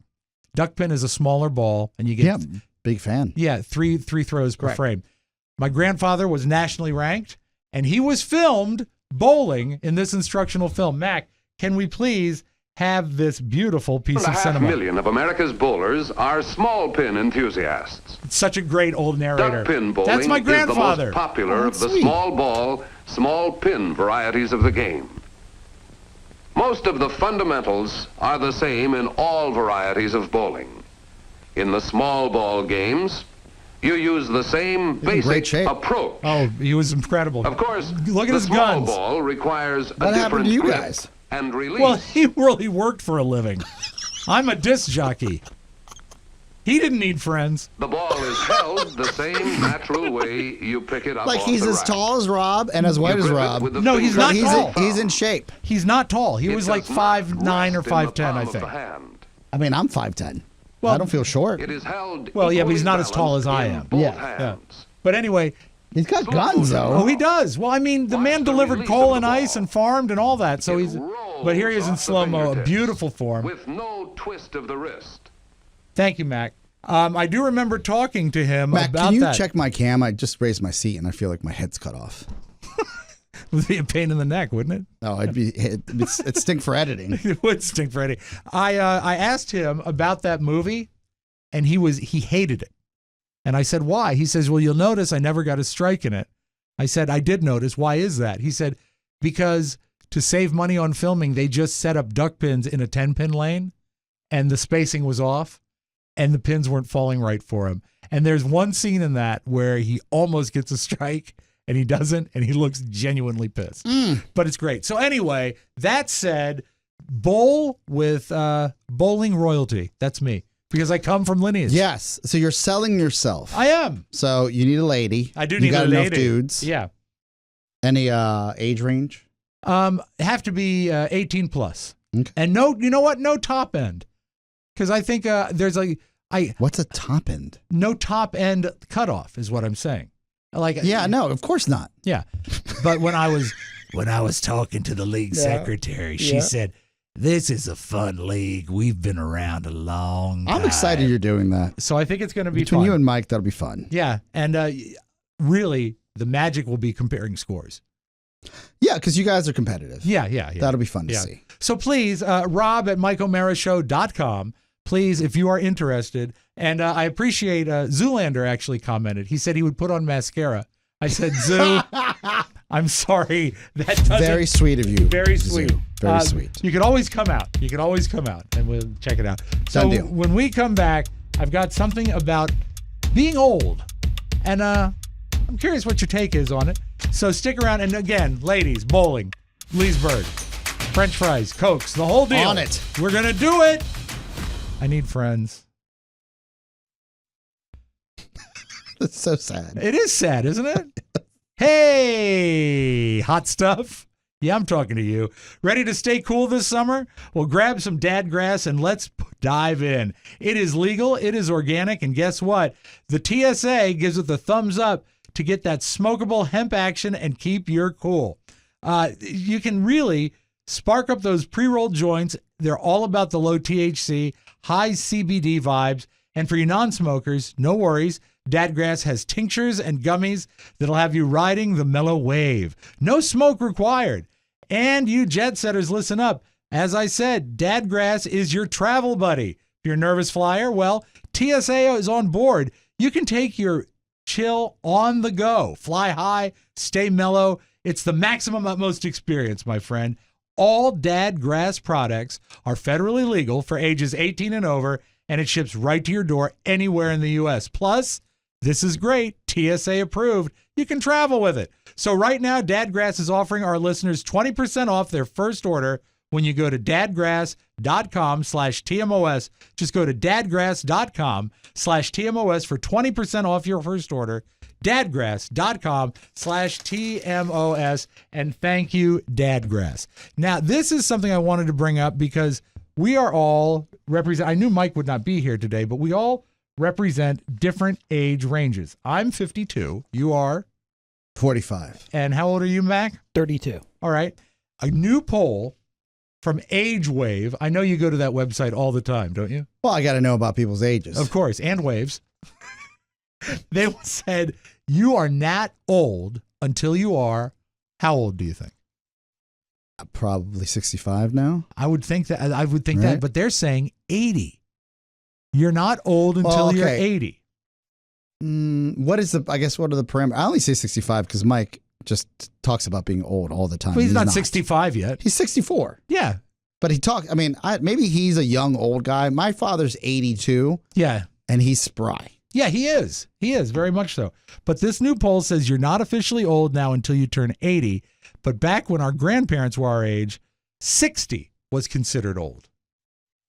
Duck-pin is a smaller ball, and you get big fan. Yeah, three throws per frame. My grandfather was nationally ranked, and he was filmed bowling in this instructional film. Mac, can we please have this beautiful piece of cinema? 500,000 of America's bowlers are small pin enthusiasts. It's such a great old narrator. Duck pin bowling That's my grandfather. is the most popular of the small ball, small pin varieties of the game. Most of the fundamentals are the same in all varieties of bowling. In the small ball games, you use the same basic approach. Oh, he was incredible. Of course, look at the his small guns. ball requires What a happened different to you grip guys? and release. Well, he really worked for a living. I'm a disc jockey. He didn't need friends. The ball is held the same natural way you pick it up Like off he's the as rack. tall as Rob and as white You as grip it Rob. with the No, he's fingers. not tall. He's in shape. He's not tall. He It was like does not 5'9" or rest in the 5'10", I palm of think. the hand. I mean, I'm 5'10". Well, I don't feel short. It is held Well, yeah, but he's equally not as tall as I balanced am. in both Yeah. hands. But anyway, He's got guns, though. oh, he does. Well, I mean, the Watch man the delivered release coal of and the ice ball. and farmed and all that. So It he's. rolls But here he is in off the slow-mo, a fingertips beautiful form. with no twist of the wrist. Thank you, Mac. I do remember talking to him Matt, about can you that. check my cam? I just raised my seat and I feel like my head's cut off. It would be a pain in the neck, wouldn't it? No, it'd stink for editing. It would stink, Freddie. I asked him about that movie, and he hated it. And I said, why? He says, well, you'll notice I never got a strike in it. I said, I did notice. Why is that? He said, because to save money on filming, they just set up duck pins in a 10-pin lane, and the spacing was off, and the pins weren't falling right for him. And there's one scene in that where he almost gets a strike, and he doesn't, and he looks genuinely pissed. But it's great. So anyway, that said, bowl with bowling royalty. That's me, because I come from lineage. Yes. So you're selling yourself. I am. So you need a lady. I do You need got a enough lady. dudes. Yeah. Any age range? Have to be 18 plus. Okay. And no, you know what? No top end. Because I think there's What's a top end? no top end cutoff is what I'm saying. Like, Yeah, no, of course not. yeah. But when I was talking to the league secretary, she said, "This is a fun league. We've been around a long time." I'm excited you're doing that. So I think it's going to be Between fun. you and Mike, that'll be fun. Yeah, and really, the magic will be comparing scores. Yeah, because you guys are competitive. Yeah. That'll be fun to Yeah. see. So please, Rob at MikeO'MaraShow.com. Please, if you are interested, and I appreciate Zoolander actually commented. He said he would put on mascara. I said, Zoo, I'm sorry. That doesn't. Very sweet of you. Very Zoo. sweet. Very sweet. You can always come out. And we'll check it out. So Done deal. when we come back, I've got something about being old. And I'm curious what your take is on it. So stick around. And again, ladies, bowling, Leesburg, French fries, Cokes, the whole deal. On it. We're going to do it. I need friends. That's so sad. It is sad, isn't it? Hey, hot stuff. Yeah, I'm talking to you. Ready to stay cool this summer? Well, grab some Dadgrass and let's dive in. It is legal, it is organic, and guess what? The TSA gives it the thumbs up to get that smokable hemp action and keep your cool. You can really spark up those pre-rolled joints. They're all about the low THC, high CBD vibes. And for you non-smokers, no worries. Dadgrass has tinctures and gummies that'll have you riding the mellow wave. No smoke required. And you jet setters, listen up. As I said, Dadgrass is your travel buddy. If you're a nervous flyer, well, TSA is on board. You can take your chill on the go. Fly high, stay mellow. It's the maximum utmost experience, my friend. All Dadgrass products are federally legal for ages 18 and over, and it ships right to your door anywhere in the U.S. Plus, this is great, TSA approved. You can travel with it. So right now, Dadgrass is offering our listeners 20% off their first order when you go to dadgrass.com/TMOS. Just go to dadgrass.com/TMOS for 20% off your first order. Dadgrass.com/TMOS. And thank you, Dadgrass. Now, this is something I wanted to bring up because we are all represent. I knew Mike would not be here today, but we all represent different age ranges. I'm 52. You are? 45. And how old are you, Mac? 32. All right. A new poll from AgeWave. I know you go to that website all the time, don't you? Well, I got to know about people's ages. Of course, and waves. They said you are not old until you are, how old do you think? Probably 65 now. I would think that, Right. that, but they're saying 80. You're not old until you're okay. 80. What are the parameters? I only say 65 because Mike just talks about being old all the time. But he's not 65 yet. He's 64. Yeah. But maybe he's a young old guy. My father's 82 Yeah. and he's spry. Yeah, he is. He is, very much so. But this new poll says you're not officially old now until you turn 80. But back when our grandparents were our age, 60 was considered old.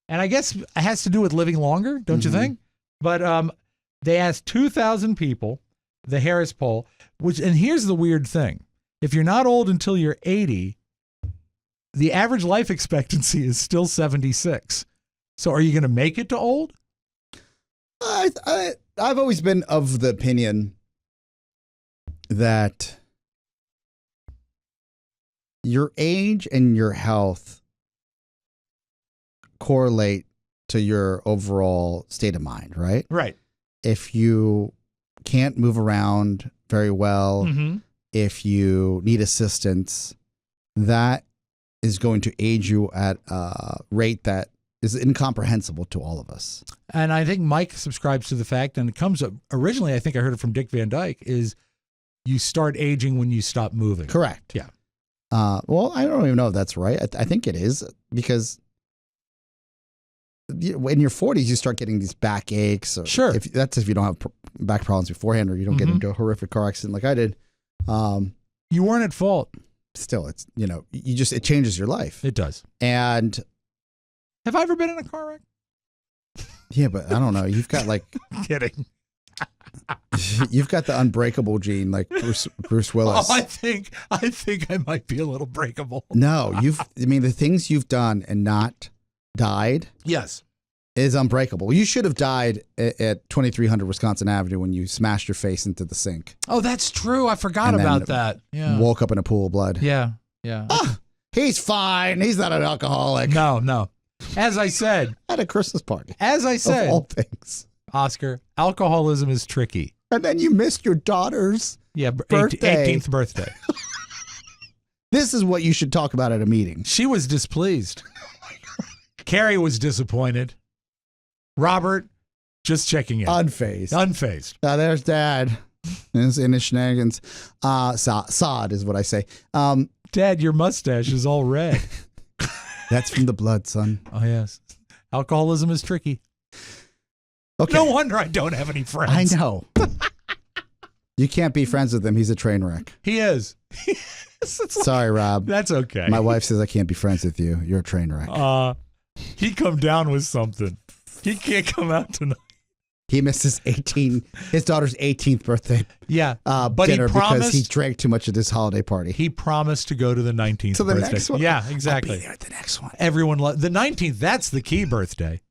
And I guess it has to do with living longer, don't you think? But they asked 2,000 people, the Harris poll, and here's the weird thing. If you're not old until you're 80, the average life expectancy is still 76. So are you going to make it to old? I've always been of the opinion that your age and your health correlate to your overall state of mind, right? Right. If you can't move around very well, if you need assistance, that is going to age you at a rate that is incomprehensible to all of us. And I think Mike subscribes to the fact, and it comes up originally, I think I heard it from Dick Van Dyke, is you start aging when you stop moving. Correct. Yeah. Well, I don't even know if that's right. I think it is because in your 40s, you start getting these back aches. Or Sure. If you don't have back problems beforehand or you don't get into a horrific car accident like I did. You weren't at fault. Still, it's, it changes your life. It does. And Have I ever been in a car wreck? yeah, but I don't know. You've got Kidding. you've got the unbreakable gene like Bruce Willis. Oh, I think I might be a little breakable. No, the things you've done and not died Yes. is unbreakable. You should have died at 2300 Wisconsin Avenue when you smashed your face into the sink. Oh, that's true. I forgot And then about that. Yeah. Woke up in a pool of blood. Yeah. Yeah. He's fine. He's not an alcoholic. No. As I said, At a Christmas party. of all Of things. Oscar, alcoholism is tricky. And then you missed your daughter's. Yeah. Birthday. 18th birthday. This is what you should talk about at a meeting. She was displeased. Carrie was disappointed. Robert, just checking in. Unfazed. Unfazed. There's Dad. In his shenanigans. Sod is what I say. Dad, your mustache is all red. That's from the blood, son. Oh, yes. Alcoholism is tricky. Okay. No wonder I don't have any friends. I know. You can't be friends with him. He's a train wreck. He is. Sorry, Rob. That's okay. My wife says I can't be friends with you. You're a train wreck. He come down with something. He can't come out tonight. He missed his daughter's 18th birthday Yeah, but dinner he promised. because he drank too much at this holiday party. He promised to go to the 19th To the birthday. next one? Yeah, I'll exactly. be there at the next one. Everyone the 19th. That's the key birthday.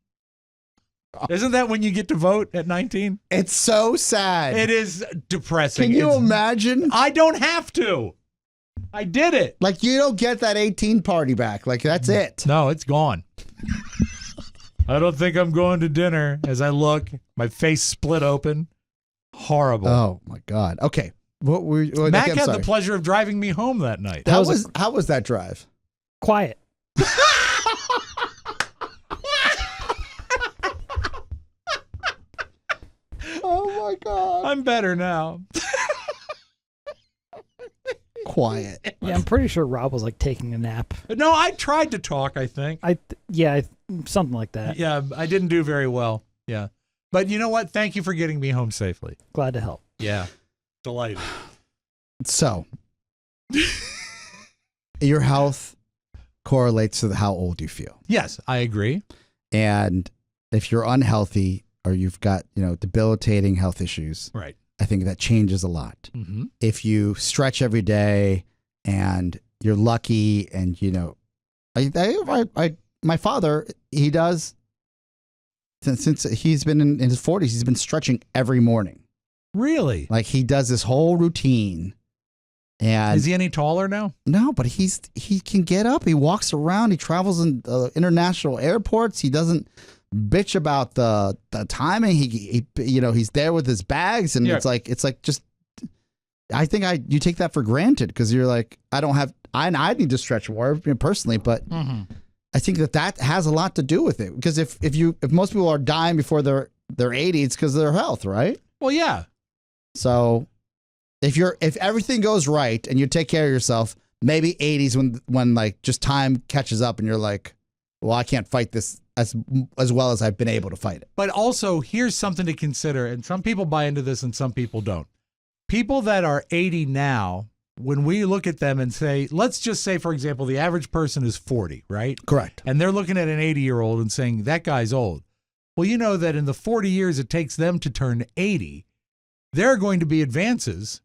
Isn't that when you get to vote at 19? It's so sad. It is depressing. Can you It's- imagine? I don't have to. I did it. Like, you don't get that 18 party back. Like, that's it. No, it's gone. I don't think I'm going to dinner. As I look, my face split open. Horrible. Oh, my God. Okay. Mac had the pleasure of driving me home that night. How was that drive? Quiet. Oh, my God. I'm better now. Quiet. Yeah, I'm pretty sure Rob was like taking a nap. No, I tried to talk, I think. Something like that. Yeah, I didn't do very well. Yeah. But you know what? Thank you for getting me home safely. Glad to help. Yeah. Delighted. So, your health correlates to how old you feel. Yes, I agree. And if you're unhealthy or you've got, debilitating health issues, Right. I think that changes a lot. Mm-hmm. If you stretch every day and you're lucky and, my father, he does, since he's been in his 40s, he's been stretching every morning. Really? Like he does this whole routine. And Is he any taller now? no, but he can get up. He walks around. He travels in international airports. He doesn't bitch about the timing. He's there with his bags, and Yeah. it's like just. I think you take that for granted because you're like, I need to stretch more personally, but I think that has a lot to do with it because if most people are dying before they're 80, it's because of their health, right? Well, yeah. So if everything goes right and you take care of yourself, maybe 80s when like just time catches up and you're like, well, I can't fight this as well as I've been able to fight it. But also, here's something to consider, and some people buy into this and some people don't. People that are 80 now, when we look at them and say, let's just say, for example, the average person is 40, right? Correct. And they're looking at an 80-year-old and saying, that guy's old. Well, you know that in the 40 years it takes them to turn 80, there are going to be advances,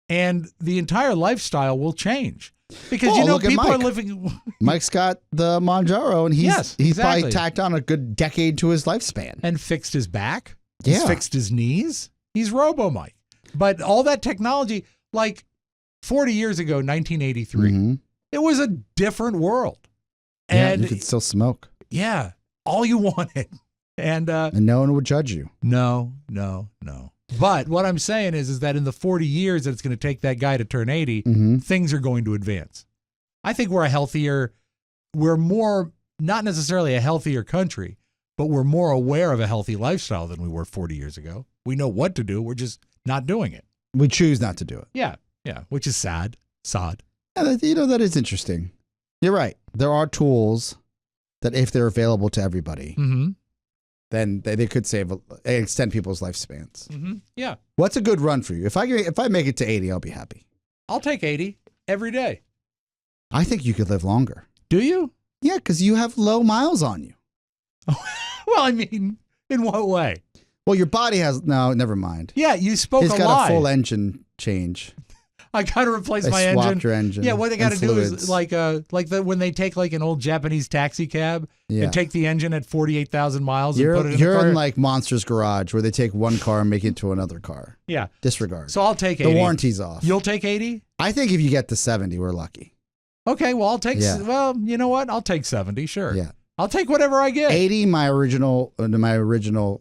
and the entire lifestyle will change. Because, look at people are Mike. living... Mike's got the Monjaro, and Yes, he's exactly. probably tacked on a good decade to his lifespan. and fixed his back. He's Yeah. fixed his knees. He's Robo Mike. But all that technology, like 40 years ago, 1983, Mhm. it was a different world. Yeah, And you could still smoke, yeah, all you wanted. And and no one would judge you. no. But what I'm saying is that in the 40 years that it's going to take that guy to turn 80, Mhm. things are going to advance. I think we're more, not necessarily a healthier country, but we're more aware of a healthy lifestyle than we were 40 years ago. We know what to do. We're just not doing it. We choose not to do it. Yeah, which is sad. Sod. Yeah, that is interesting. You're right. There are tools that if they're available to everybody, Mm-hmm. then they could extend people's lifespans. Mm-hmm. Yeah. What's a good run for you? If I make it to 80, I'll be happy. I'll take 80 every day. I think you could live longer. Do you? Yeah, because you have low miles on you. Well, I mean, in what way? Well, your body has no. Never mind. Yeah, you spoke It's a got lie. a full engine change. I got to replace They my swapped engine. your engine. Yeah, what they got to and do fluids. is when they take like an old Japanese taxi cab Yeah. and take the engine at 48,000 miles You're and put it in the car. in like Monster's Garage where they take one car and make it into another car. Yeah. Disregard. So I'll take 80. The warranty's off. You'll take 80? I think if you get to 70, we're lucky. Okay, well, I'll take, Yeah. well, you know what? I'll take 70, sure. Yeah. I'll take whatever I get. 80, my original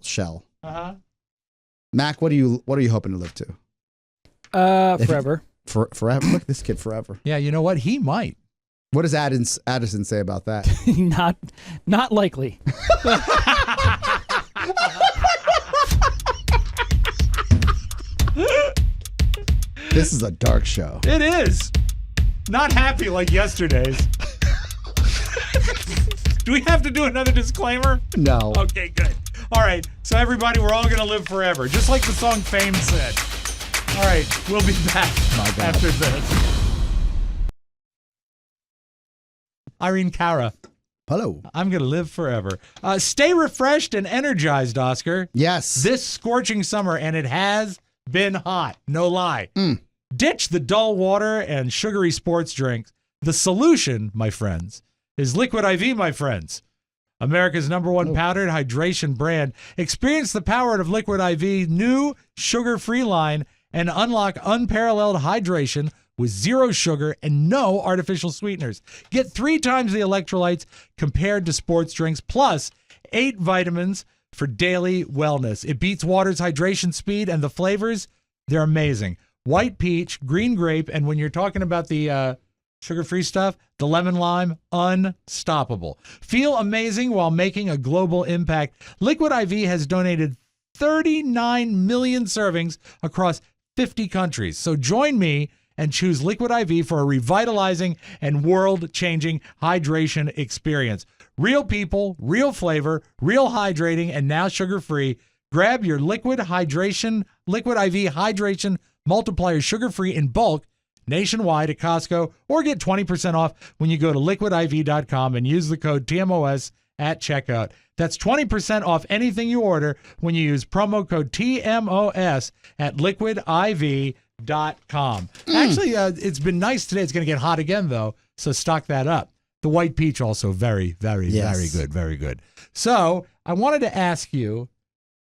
shell. Uh-huh. Mac, what are you hoping to live to? Forever. Forever. Look at this kid forever. Yeah, you know what? He might. What does Addison say about that? Not likely. This is a dark show. It is. Not happy like yesterday's. Do we have to do another disclaimer? No. Okay, good. All right. So everybody, we're all going to live forever, just like the song Fame said. All right. We'll be back My God. after this. Irene Cara, Hello. I'm going to live forever. Stay refreshed and energized, Oscar. Yes. This scorching summer, and it has been hot. No lie. Ditch the dull water and sugary sports drinks. The solution, my friends, is Liquid IV, my friends. America's #1 powdered hydration brand. Experience the power of Liquid IV new sugar-free line and unlock unparalleled hydration with zero sugar and no artificial sweeteners. Get 3 times the electrolytes compared to sports drinks, plus 8 vitamins for daily wellness. It beats water's hydration speed, and the flavors, they're amazing. White peach, green grape, and when you're talking about the sugar-free stuff, the lemon lime, unstoppable. Feel amazing while making a global impact. Liquid IV has donated 39 million servings across 50 countries. So join me and choose Liquid IV for a revitalizing and world-changing hydration experience. Real people, real flavor, real hydrating, and now sugar-free. Grab your Liquid IV Hydration Multiplier sugar-free in bulk nationwide at Costco, or get 20% off when you go to liquidiv.com and use the code TMOS at checkout. That's 20% off anything you order when you use promo code TMOS at liquidiv.com. Actually, it's been nice today. It's going to get hot again, though, so stock that up. The white peach also very, very, very good, very good. So I wanted to ask you,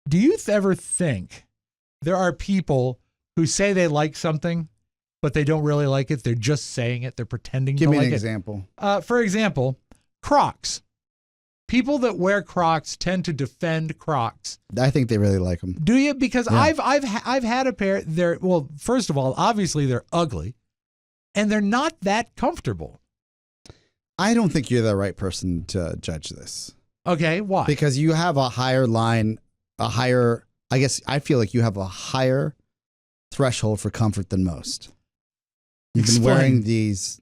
do you ever think there are people who say they like something, but they don't really like it? They're just saying it. They're pretending to like it. Give me an example. For example, Crocs. People that wear Crocs tend to defend Crocs. I think they really like them. Do you? Because Yeah. I've had a pair. Well, first of all, obviously they're ugly, and they're not that comfortable. I don't think you're the right person to judge this. Okay, why? Because you have a higher line, I guess I feel like you have a higher threshold for comfort than most. You've been Explain. wearing these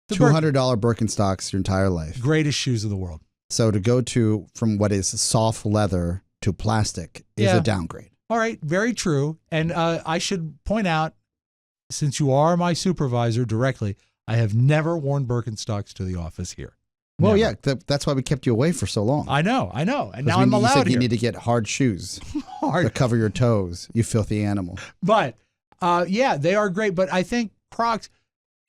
The $200 Birkenstocks your entire life. Greatest shoes of the world. So to go from what is soft leather to plastic is Yeah. a downgrade. All right, very true. And I should point out, since you are my supervisor directly, I have never worn Birkenstocks to the office here. Well, Never. yeah, that's why we kept you away for so long. I know. And now 'Cause I'm you allowed said here. you need to get hard shoes to Hard. cover your toes, you filthy animal. But yeah, they are great. But I think Crocs,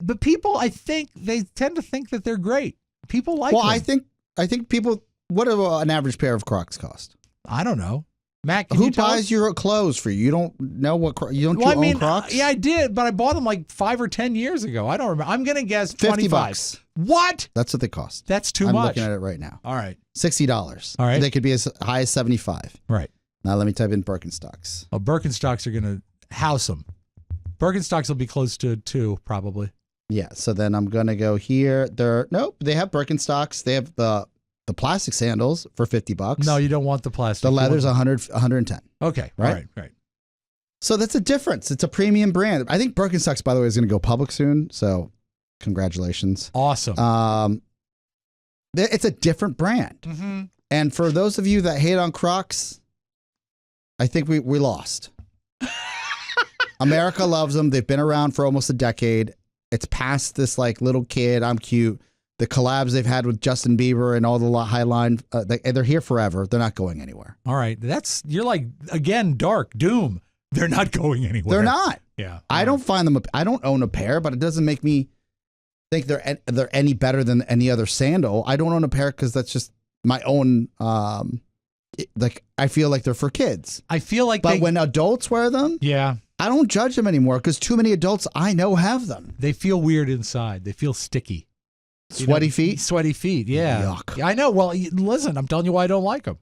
but people, I think they tend to think that they're great. People like Well, them. I think people, what do an average pair of Crocs cost? I don't know. Matt, can Who you tell buys us? your clothes for you? You don't know what you don't Well, you own Crocs? yeah, I did, but I bought them like 5 or 10 years ago. I don't remember. I'm going to guess 50 $25. bucks. What? That's what they cost. That's too I'm much. looking at it right now. All right. $60. All right. They could be as high as 75. Right. Now let me type in Birkenstocks. Well, Birkenstocks are going to house them. Birkenstocks will be close to 2, probably. Yeah. So then I'm gonna go here. Nope. They have Birkenstocks. They have the plastic sandals for $50. No, you don't want the plastic. The You want leather's 110. Okay. Right? All right. So that's a difference. It's a premium brand. I think Birkenstocks, by the way, is going to go public soon. So congratulations. Awesome. It's a different brand. Mm-hmm. And for those of you that hate on Crocs, I think we lost. America loves them. They've been around for almost a decade. It's past this like little kid, I'm cute. The collabs they've had with Justin Bieber and all the Highline, they're here forever. They're not going anywhere. All right. You're like, again, dark, doom. They're not going anywhere. They're not. Yeah. I don't find them. I don't own a pair, but it doesn't make me think they're any better than any other sandal. I don't own a pair because that's just my own. Like I feel like they're for kids. I feel like But when adults wear them, yeah, I don't judge them anymore because too many adults I know have them. they feel weird inside. They feel sticky. You Sweaty know, feet. Sweaty feet, yeah. Yuck. I know. Well, listen, I'm telling you why I don't like them.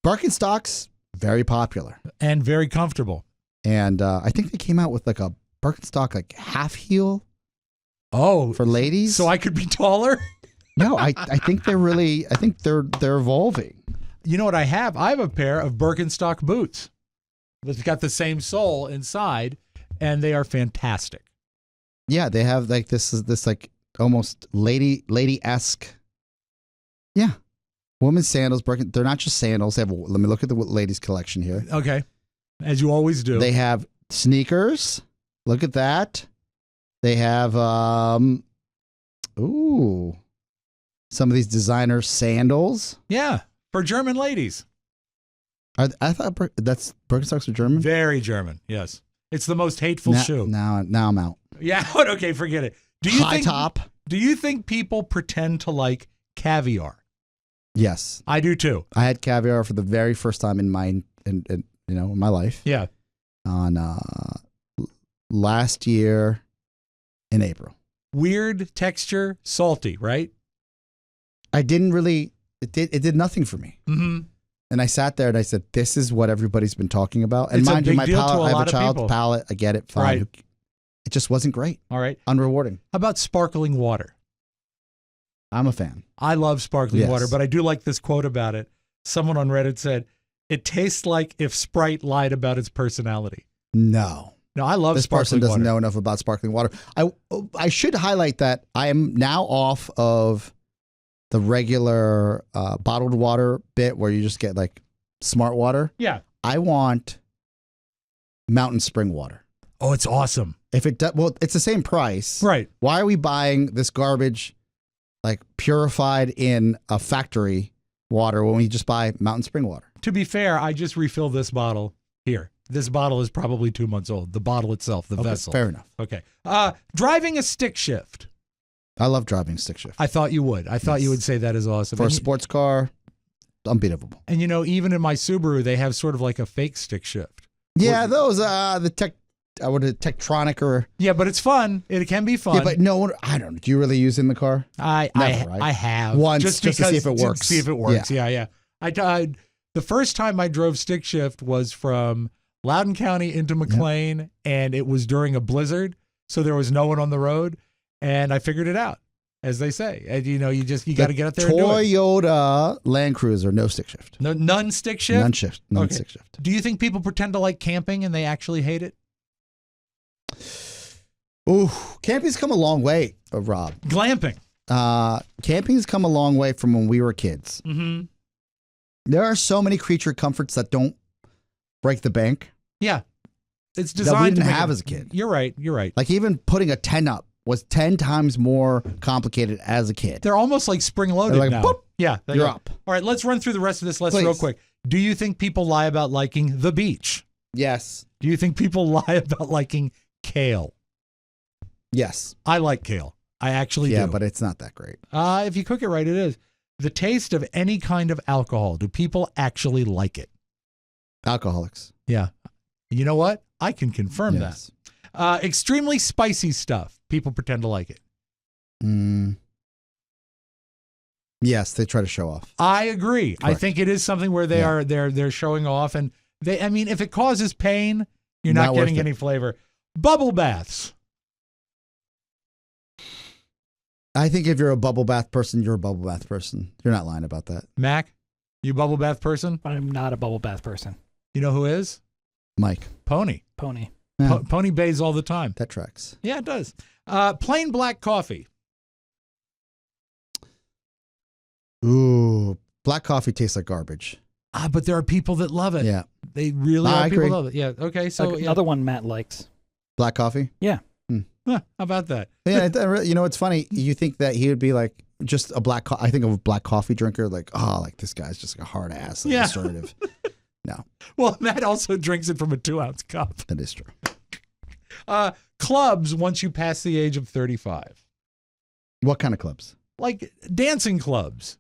Birkenstocks, very popular. And very comfortable. And I think they came out with like a Birkenstock like half heel Oh, for ladies. so I could be taller? No, I think they're really, I think they're evolving. You know what I have? I have a pair of Birkenstock boots. It's got the same sole inside, and they are fantastic. Yeah, they have like this like almost lady-esque. Yeah. Women's sandals, they're not just sandals. They have, let me look at the ladies collection here. Okay. As you always do. They have sneakers. Look at that. They have some of these designer sandals. Yeah, for German ladies. I thought that's Birkenstocks are German. Very German, yes. It's the most hateful shoe. Now I'm out. Yeah, okay, forget it. Do you High top. Do you think people pretend to like caviar? Yes, I do too. I had caviar for the very first time in my in my life. Yeah. On last year in April. Weird texture, salty, right? I didn't really. It did nothing for me. Mm-hmm. And I sat there and I said, "This is what everybody's been talking about." And It's a mind you, big my deal to palate. a I have lot a of child's people. palate. I get it. Fine. Right. It just wasn't great. All right. Unrewarding. How about sparkling water? I'm a fan. I love sparkling Yes. water, but I do like this quote about it. Someone on Reddit said, It tastes like if Sprite lied about its personality. No. No, I love This person sparkling doesn't water. know enough about sparkling water. I should highlight that I am now off of the regular bottled water bit where you just get like smart water. Yeah. I want mountain spring water. Oh, it's awesome. If it does, well, it's the same price. Right. Why are we buying this garbage, like purified in a factory water, when we just buy mountain spring water? To be fair, I just refilled this bottle here. This bottle is probably 2 months old. The bottle itself, the Okay, vessel. fair enough. Okay. Driving a stick shift. I love driving stick shift. I thought you would. I thought you would say that is awesome. For a And sports car, unbeatable. and even in my Subaru, they have sort of like a fake stick shift. Yeah, those the Tektronic or Yeah, but it's fun. It can be fun. yeah, but no one. I don't know. Do you really use it in the car? I Never, right? I have Once, just to see because- if it works. To see if it works. Yeah. The first time I drove stick shift was from Loudoun County into McLean, and it was during a blizzard, so there was no one on the road, and I figured it out, as they say. And you got to get out there and do it. Toyota Land Cruiser, no stick shift, No, none stick shift. none Okay. stick shift. Do you think people pretend to like camping and they actually hate it? Ooh, camping's come a long way, Rob. Glamping. Camping's come a long way from when we were kids. Mm-hmm. There are so many creature comforts that don't break the bank. Yeah, it's That we designed to didn't make have it- as a kid. You're right. Like even putting a tent up was 10 times more complicated as a kid. They're almost like spring loaded They're like, now. boop, Yeah, they you're go. up. All right, let's run through the rest of this list Please. real quick. Do you think people lie about liking the beach? Yes. Do you think people lie about liking kale? Yes. I like kale. I actually Yeah, do. but it's not that great. If you cook it right, it is. The taste of any kind of alcohol. Do people actually like it? Alcoholics. Yeah. You know what? I can confirm Yes. that. Extremely spicy stuff. People pretend to like it. Yes, they try to show off. I agree. I Correct. think it is something where they Yeah. are they're showing off, and if it causes pain, you're Not not worth getting it. any flavor. Bubble baths. I think if you're a bubble bath person, you're a bubble bath person. You're not lying about that. Mac, you bubble bath person? I'm not a bubble bath person. You know who is? Mike. Pony. Pony. Yeah, Pony bathes all the time. that tracks. Yeah, it does. Plain black coffee. Ooh, black coffee tastes like garbage. But there are people that love it. Yeah. They really I are people agree. that love it. Yeah. Okay. So Like, another one Matt likes. Black coffee? How about that? Yeah, you know, it's funny. You think that he would be like just a black I think of a black coffee drinker, like, oh, like this guy's just like a hard ass, like Yeah. assertive. No, Well, Matt also drinks it from a 2-ounce cup. that is true. Clubs once you pass the age of 35. What kind of clubs? Like dancing clubs,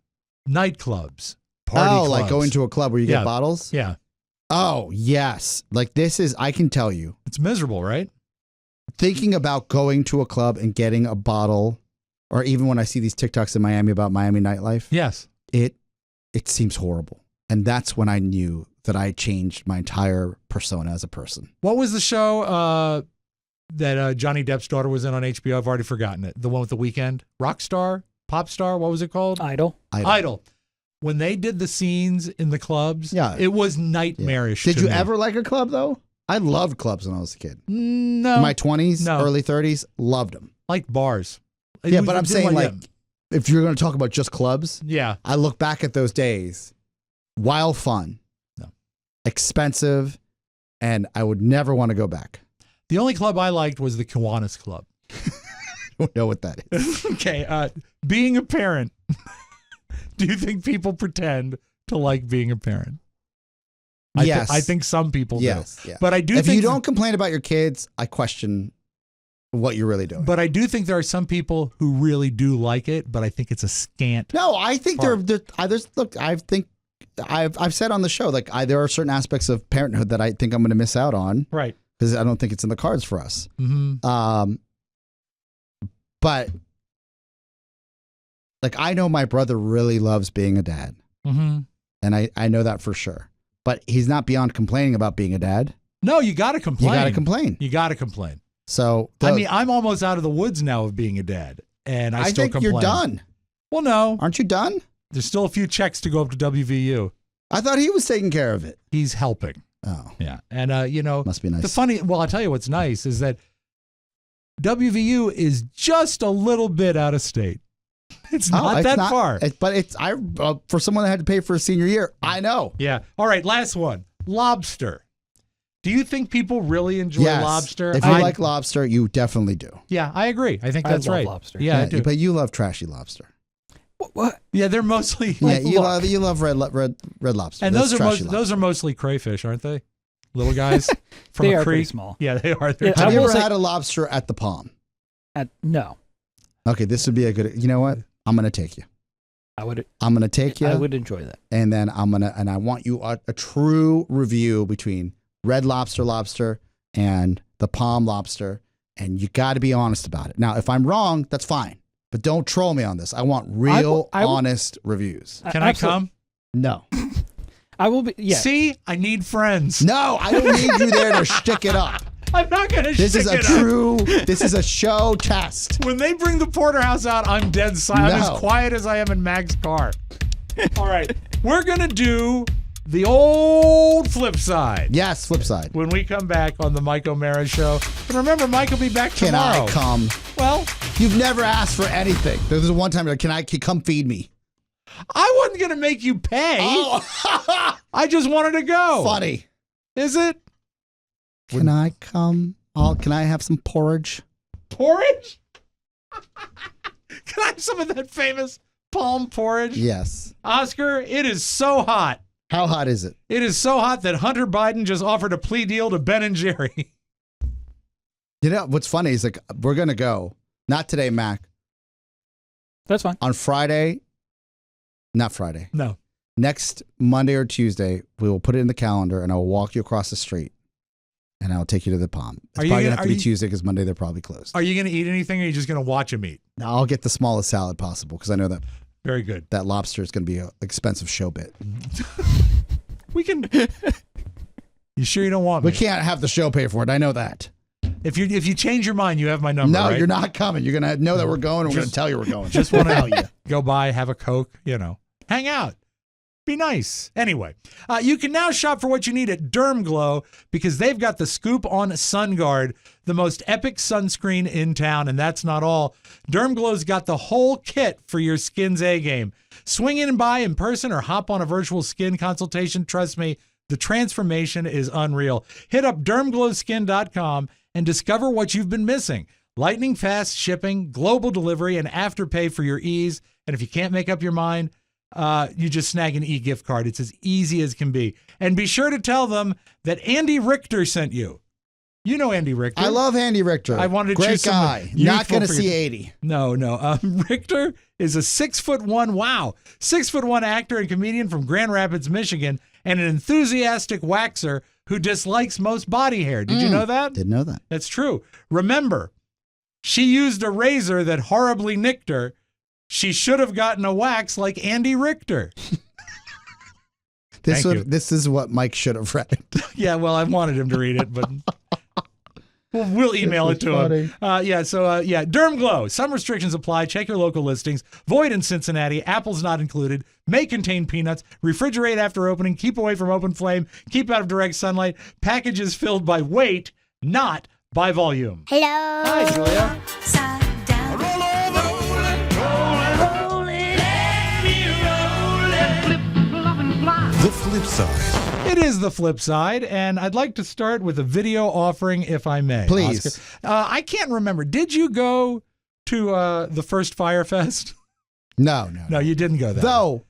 nightclubs, party clubs. Like going to a club where you Yeah. get bottles? Yeah. Oh, yes. Like this is, I can tell you, It's miserable, right? thinking about going to a club and getting a bottle, or even when I see these TikToks in Miami about Miami nightlife, Yes. it seems horrible. And that's when I knew that I changed my entire persona as a person. What was the show that Johnny Depp's daughter was in on HBO? I've already forgotten it. The one with The Weeknd? Rockstar? Popstar? What was it called? Idol. Idol. When they did the scenes in the clubs, Yeah. it was nightmarish. Did to you me. ever like a club though? I loved clubs when I was a kid. No. In my 20s, No. early 30s, loved them. Like bars. Yeah, but I'm saying like, yeah. if you're going to talk about just clubs, Yeah. I look back at those days, wild fun, No. expensive, and I would never want to go back. The only club I liked was the Kiwanis Club. I don't know what that is. Okay. Being a parent. Do you think people pretend to like being a parent? Yes. I think some people Yes. do. Yeah. But I do If think you don't complain about your kids, I question what you're really doing. But I do think there are some people who really do like it, but I think it's a scant. No, I think I've said on the show, like there are certain aspects of parenthood that I think I'm going to miss out on Right. because I don't think it's in the cards for us. Mm-hmm. But like I know my brother really loves being a dad, Mm-hmm. and I know that for sure. But he's not beyond complaining about being a dad. No, you got to You complain. got to complain. You got to complain. So I mean, I'm almost out of the woods now of being a dad, and I still think complain. you're done. Well, no, Aren't you done? there's still a few checks to go up to WVU. I thought he was taking care of it. He's helping. Oh, Yeah. And, must be nice. I'll tell you what's nice is that WVU is just a little bit out of state. It's not that far. For someone that had to pay for a senior year, I know. Yeah. All right. Last one. Lobster. Do you think people really enjoy Yes. lobster? If you like lobster, you definitely do. Yeah, I agree. I think I that's love right. lobster. Yeah, I do. But you love trashy lobster. What? Yeah, they're mostly. Yeah, you love red lobster. And That's those trashy are mostly crayfish, aren't they? Little guys from They a are pretty creek. small. Yeah, they are. They're Yeah, Have I you will ever say- had a lobster at the Palm? No, Okay, this would be a good. You know what? I'm gonna take you. I would. I'm gonna take you, I would enjoy that. and then I want you a true review between Red Lobster and the Palm Lobster, and you got to be honest about it. Now, if I'm wrong, that's fine, but don't troll me on this. I want real, I will- honest reviews. Can I Absolutely. come? No, I will be. Yeah. See, I need friends. no, I don't need you there to stick it up. I'm not going to This stick is a it up. true. This is a show test. When they bring the porterhouse out, I'm dead silent. I'm No. as quiet as I am in Mag's car. All right. We're going to do the old flip side Yes, flip side. when we come back on the Mike O'Mara Show. And remember, Mike will be back Can tomorrow. I come? Well, You've never asked for anything. There was one time you're like, can I come feed me? I wasn't going to make you pay. Oh, I just wanted to go. funny. Is it? Can I come? Can I have some porridge? Porridge? Can I have some of that famous palm porridge? Yes. Oscar, it is so hot. How hot is it? It is so hot that Hunter Biden just offered a plea deal to Ben and Jerry. You know what's funny is like we're gonna go. Not today, Mac. That's fine. On Friday. Not Friday. No. Next Monday or Tuesday, we will put it in the calendar, and I will walk you across the street, and I will take you to the Palm. It's Are you probably gonna- gonna have to be Tuesday because Monday they're probably closed. Are you going to eat anything or are you just going to watch him eat? I'll get the smallest salad possible because I know that Very good. that lobster is gonna be an expensive show bit. We can. You sure you don't want We me? can't have the show pay for it. I know that. If you change your mind, you have my number. No, right? you're not coming. You're gonna know that we're going. And we're gonna tell you we're going. Just want to tell you. go by, have a Coke, hang out. Be nice. Anyway, you can now shop for what you need at DermGlow because they've got the scoop on SunGuard, the most epic sunscreen in town, and that's not all. DermGlow's got the whole kit for your skin's A-game. Swing in by in person or hop on a virtual skin consultation. Trust me, the transformation is unreal. Hit up dermglowskin.com and discover what you've been missing. Lightning fast shipping, global delivery, and afterpay for your ease. And if you can't make up your mind, you just snag an e-gift card. It's as easy as can be. And be sure to tell them that Andy Richter sent you. You know Andy Richter. I love Andy Richter. I wanted to Great choose some guy. youthful Not going to for see your- 80. No. Richter is a 6'1", 6'1" actor and comedian from Grand Rapids, Michigan, and an enthusiastic waxer who dislikes most body hair. Did you know that? Didn't know that. That's true. Remember, she used a razor that horribly nicked her. She should have gotten a wax like Andy Richter. Thank you. This is what Mike should have read. Yeah, well, I wanted him to read it, but we'll email it to him. DermGlow. Some restrictions apply. Check your local listings. Void in Cincinnati. Apples not included. May contain peanuts. Refrigerate after opening. Keep away from open flame. Keep out of direct sunlight. Packages filled by weight, not by volume. Hello. Hi, Julia. Upside down. The flip side. It is the flip side, and I'd like to start with a video offering, if I may. Please. Oscar. I can't remember. Did you go to the first Fire Fest? No. No, you didn't go there. Though,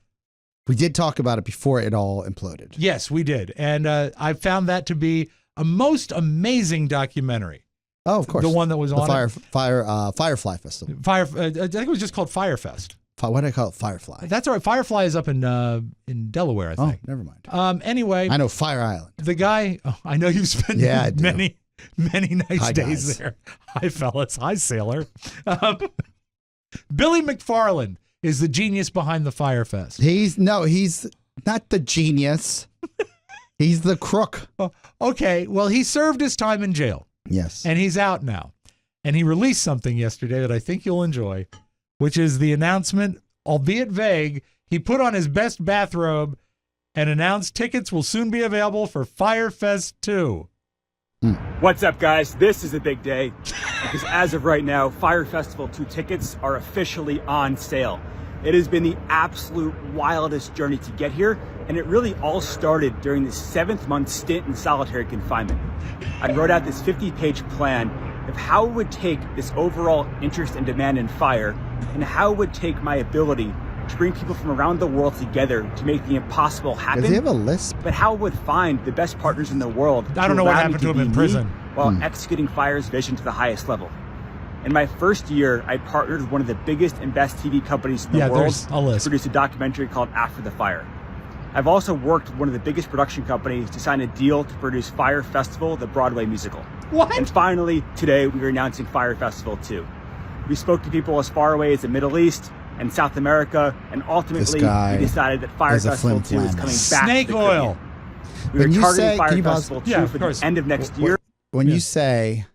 we did talk about it before it all imploded. Yes, we did. And I found that to be a most amazing documentary. Oh, of course. The one that was the on Firefly Festival. I think it was just called Firefest. What do I call it? Firefly. That's all right. Firefly is up in Delaware, I Oh, think. never mind. Anyway, I know Fire Island. the guy, I know you've spent Yeah, I do. many nice Hi, days guys. there. Hi, fellas. Hi, sailor. Billy McFarland is the genius behind the Firefest. He's not the genius. He's the crook. Okay, well, he served his time in jail, Yes. and he's out now. And he released something yesterday that I think you'll enjoy, which is the announcement, albeit vague, he put on his best bathrobe and announced tickets will soon be available for Firefest 2. What's up, guys? This is a big day because as of right now, Fire Festival 2 tickets are officially on sale. It has been the absolute wildest journey to get here, and it really all started during the 7th-month stint in solitary confinement. I wrote out this 50-page plan of how it would take this overall interest and demand in fire, and how it would take my ability to bring people from around the world together to make the impossible happen. Does he have a lisp? But how it would find the best partners in the world. I don't know what allow me happened to him be in me prison. While executing Fire's vision to the highest level. In my first year, I partnered with one of the biggest and best TV companies in the world there's a list. to produce a documentary called After the Fire. I've also worked with one of the biggest production companies to sign a deal to produce Fire Festival, the Broadway musical. What? And finally, today we are announcing Fire Festival 2. We spoke to people as far away as the Middle East and South America, and ultimately guy we decided that Fire is a Festival 2 is flim-flam. coming back Snake to the oil. Caribbean. We are When you targeting say- Fire can you pause? Festival 2 Yeah, of for course. the end of next year. When Yeah. you say,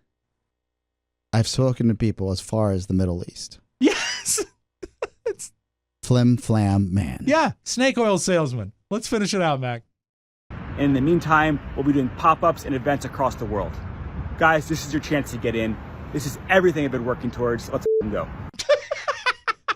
I've spoken to people as far as the Middle East, Yes. flim flam man. Yeah, snake oil salesman. Let's finish it out, Mac. And in the meantime, we'll be doing pop-ups and events across the world. Guys, this is your chance to get in. This is everything I've been working towards. Let's go.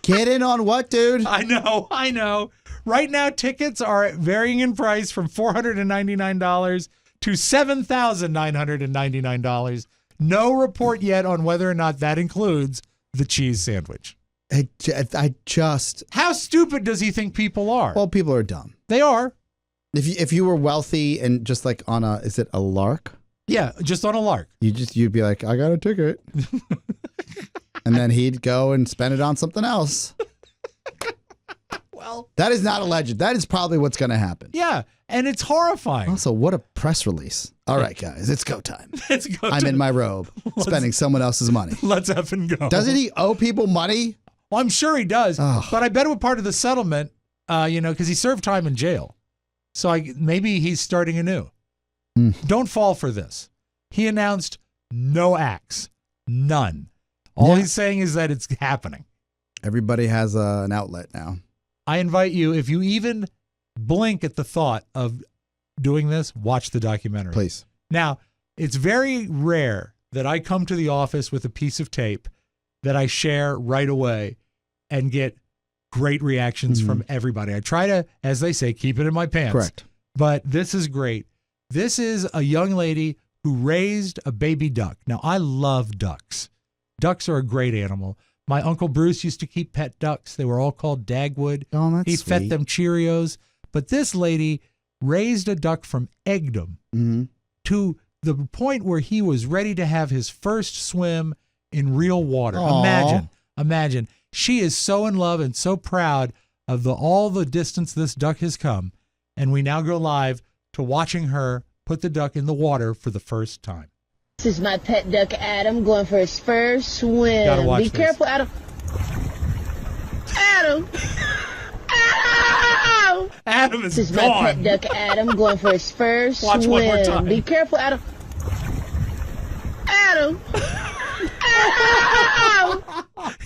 Get in on what, dude? I know. Right now, tickets are varying in price from $499 to $7,999. No report yet on whether or not that includes the cheese sandwich. I just, How stupid does he think people are? well, people are dumb. They are. If you were wealthy and just like on a, is it a lark? Yeah, just on a lark. You'd be like, I got a ticket. And then he'd go and spend it on something else. Well, That is not alleged. That is probably what's going to happen. yeah, and it's horrifying. Also, what a press release. All right, guys, it's go time. Let's go. I'm in my robe, spending someone else's money. Let's effing go. Doesn't he owe people money? Well, I'm sure he does, Oh. but I bet it was part of the settlement, because he served time in jail. So maybe he's starting anew. Don't fall for this. He announced no acts, none. All Yeah. he's saying is that it's happening. Everybody has an outlet now. I invite you, if you even blink at the thought of doing this, watch the documentary. Please. Now, it's very rare that I come to the office with a piece of tape that I share right away and get great reactions from everybody. I try to, as they say, keep it in my pants. Correct. But this is great. This is a young lady who raised a baby duck. Now, I love ducks. Ducks are a great animal. My Uncle Bruce used to keep pet ducks. They were all called Dagwood. Oh, that's He sweet. fed them Cheerios. But this lady raised a duck from eggdom to the point where he was ready to have his first swim in real water. Aw. Imagine. She is so in love and so proud of all the distance this duck has come. And we now go live to watching her put the duck in the water for the first time. This is my pet duck, Adam, going for his first swim. Gotta watch Be this. careful, Adam. Adam! Adam! Adam is This is my gone. pet duck, Adam, going for his first Watch swim. one more time. Be careful, Adam. Adam! Adam!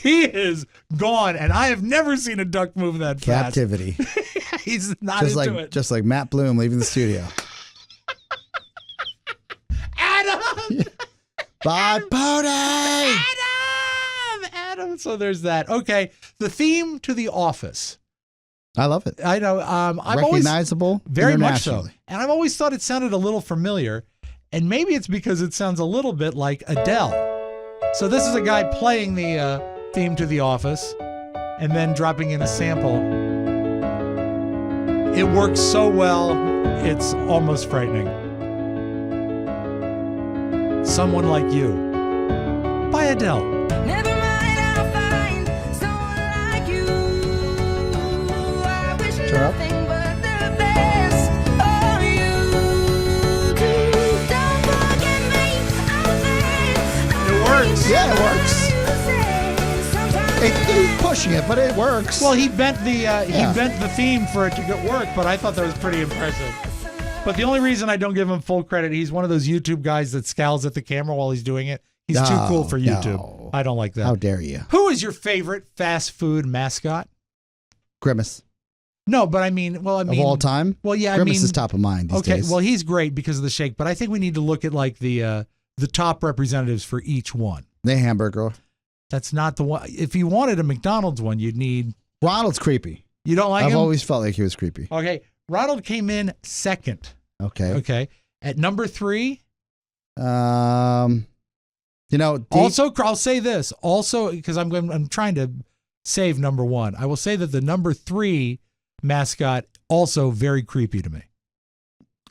He is gone, and I have never seen a duck move that fast. Captivity. He's not just into like it. just like Matt Bloom leaving the studio. Adam! Bye, Pony. Adam! So there's that. Okay, the theme to The Office. I love it. I know. I've always Recognizable very much so, internationally. and I've always thought it sounded a little familiar, and maybe it's because it sounds a little bit like Adele. So this is a guy playing the theme to The Office, and then dropping in a sample. It works so well, it's almost frightening. Someone Like You by Adele. Never mind, I'll find someone like you. I wish Turn up. nothing but the best for you. Don't forget me, I'll say. It works. Yeah, it works. He's pushing it, but it works. Well, he bent the Yeah. he bent the theme for it to get work, but I thought that was pretty impressive. But the only reason I don't give him full credit, he's one of those YouTube guys that scowls at the camera while he's doing it. He's too No, cool for YouTube. no. I don't like that. How dare you? Who is your favorite fast food mascot? Grimace. No, but I mean, of all time? Well, yeah, Grimace I mean, is top of mind these okay, days. well, he's great because of the shake, but I think we need to look at like the top representatives for each one. The hamburger. That's not the one. If you wanted a McDonald's one, you'd need. Ronald's creepy. You don't like I've him? always felt like he was creepy. Okay, Ronald came in second. Okay. Okay, at number 3. You know, Also, I'll say this. Also, because I'm trying to save number 1. I will say that the number 3 mascot also very creepy to me.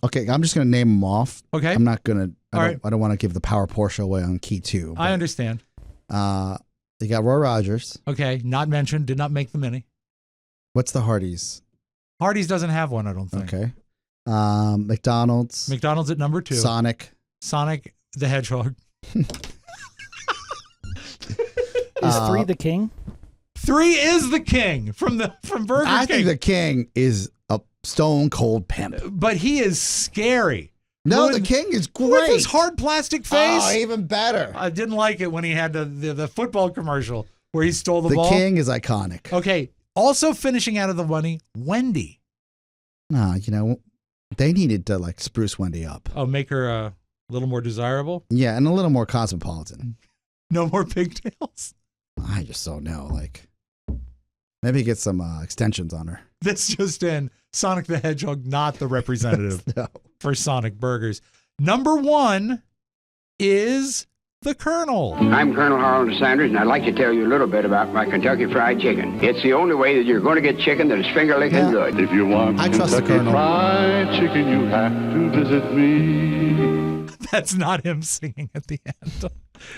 okay, I'm just going to name them off. Okay, I'm not going to, All right. I don't want to give the Power Porsche away on key 2. I understand. You got Roy Rogers. Okay, not mentioned. Did not make the mini. What's the Hardee's? Hardee's doesn't have one, I don't think. Okay. McDonald's. McDonald's at number 2. Sonic. Sonic the Hedgehog. Is 3 the king? 3 is the king from Burger I King. think the king is a stone cold pimp. But he is scary. No, With- the king is great. With his hard plastic face. Oh, even better. I didn't like it when he had the football commercial where he stole the The ball. king is iconic. Okay. Also finishing out of the money, Wendy. No, you know, they needed to like spruce Wendy up. Oh, make her a little more desirable. Yeah, and a little more cosmopolitan. No more pigtails. I just don't know. Like, maybe get some extensions on her. This just in. Sonic the Hedgehog, not the representative No. for Sonic Burgers. Number 1 is the Colonel. I'm Colonel Harold Sanders, and I'd like to tell you a little bit about my Kentucky Fried Chicken. It's the only way that you're going to get chicken that is finger-licking Yeah. good. If you want I trust the Kentucky Colonel. Fried Chicken, you have to visit me. That's not him singing at the end.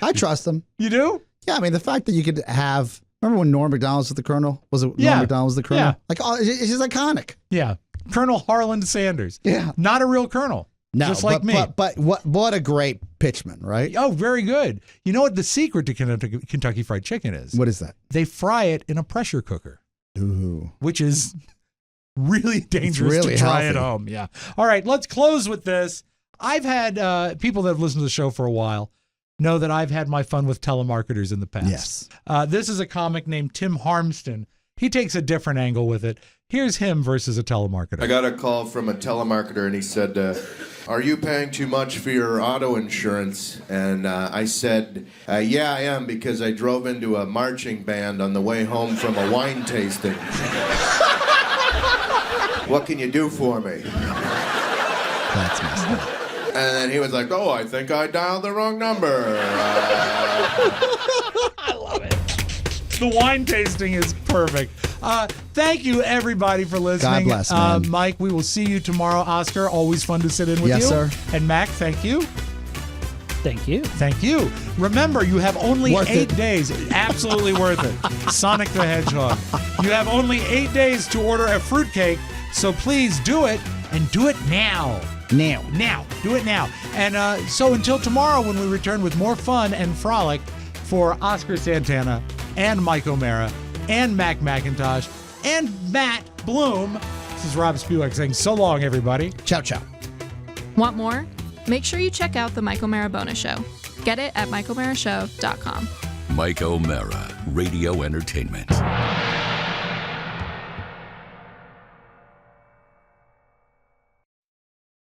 I trust him. You do? Yeah, I mean, the fact that you could have. Remember when Norm McDonald was the Colonel? Was it Yeah. Norm McDonald was the Colonel? Yeah. Like, oh, it's just iconic. Yeah. Colonel Harland Sanders. Yeah. Not a real colonel. No, Just like me. But what a great pitchman, right? Oh, very good. You know what the secret to Kentucky Fried Chicken is? What is that? They fry it in a pressure cooker, Ooh. which is really dangerous really to try healthy. at home. Yeah. All right, let's close with this. I've had people that have listened to the show for a while know that I've had my fun with telemarketers in the past. Yes. This is a comic named Tim Harmston. He takes a different angle with it. Here's him versus a telemarketer. I got a call from a telemarketer, and he said, are you paying too much for your auto insurance? And I said, yeah, I am, because I drove into a marching band on the way home from a wine tasting. What can you do for me? That's messed up. And then he was like, oh, I think I dialed the wrong number. I love it. The wine tasting is perfect. Thank you, everybody, for listening. God bless, man. Mike, we will see you tomorrow. Oscar, always fun to sit in with you. Yes, sir. And Mac, thank you. Thank you. Thank you. Remember, you have only Worth 8 it. days. Absolutely worth it. Sonic the Hedgehog. You have only 8 days to order a fruitcake, so please do it, and do it now. Now. Do it now. And so until tomorrow when we return with more fun and frolic for Oscar Santana and Mike O'Mara and Mac McIntosh and Matt Bloom, this is Rob Spiewak saying so long, everybody. Ciao, ciao. Want more? Make sure you check out the Mike O'Mara Bonus Show. Get it at MikeO'MaraShow.com. Mike O'Mara, Radio Entertainment.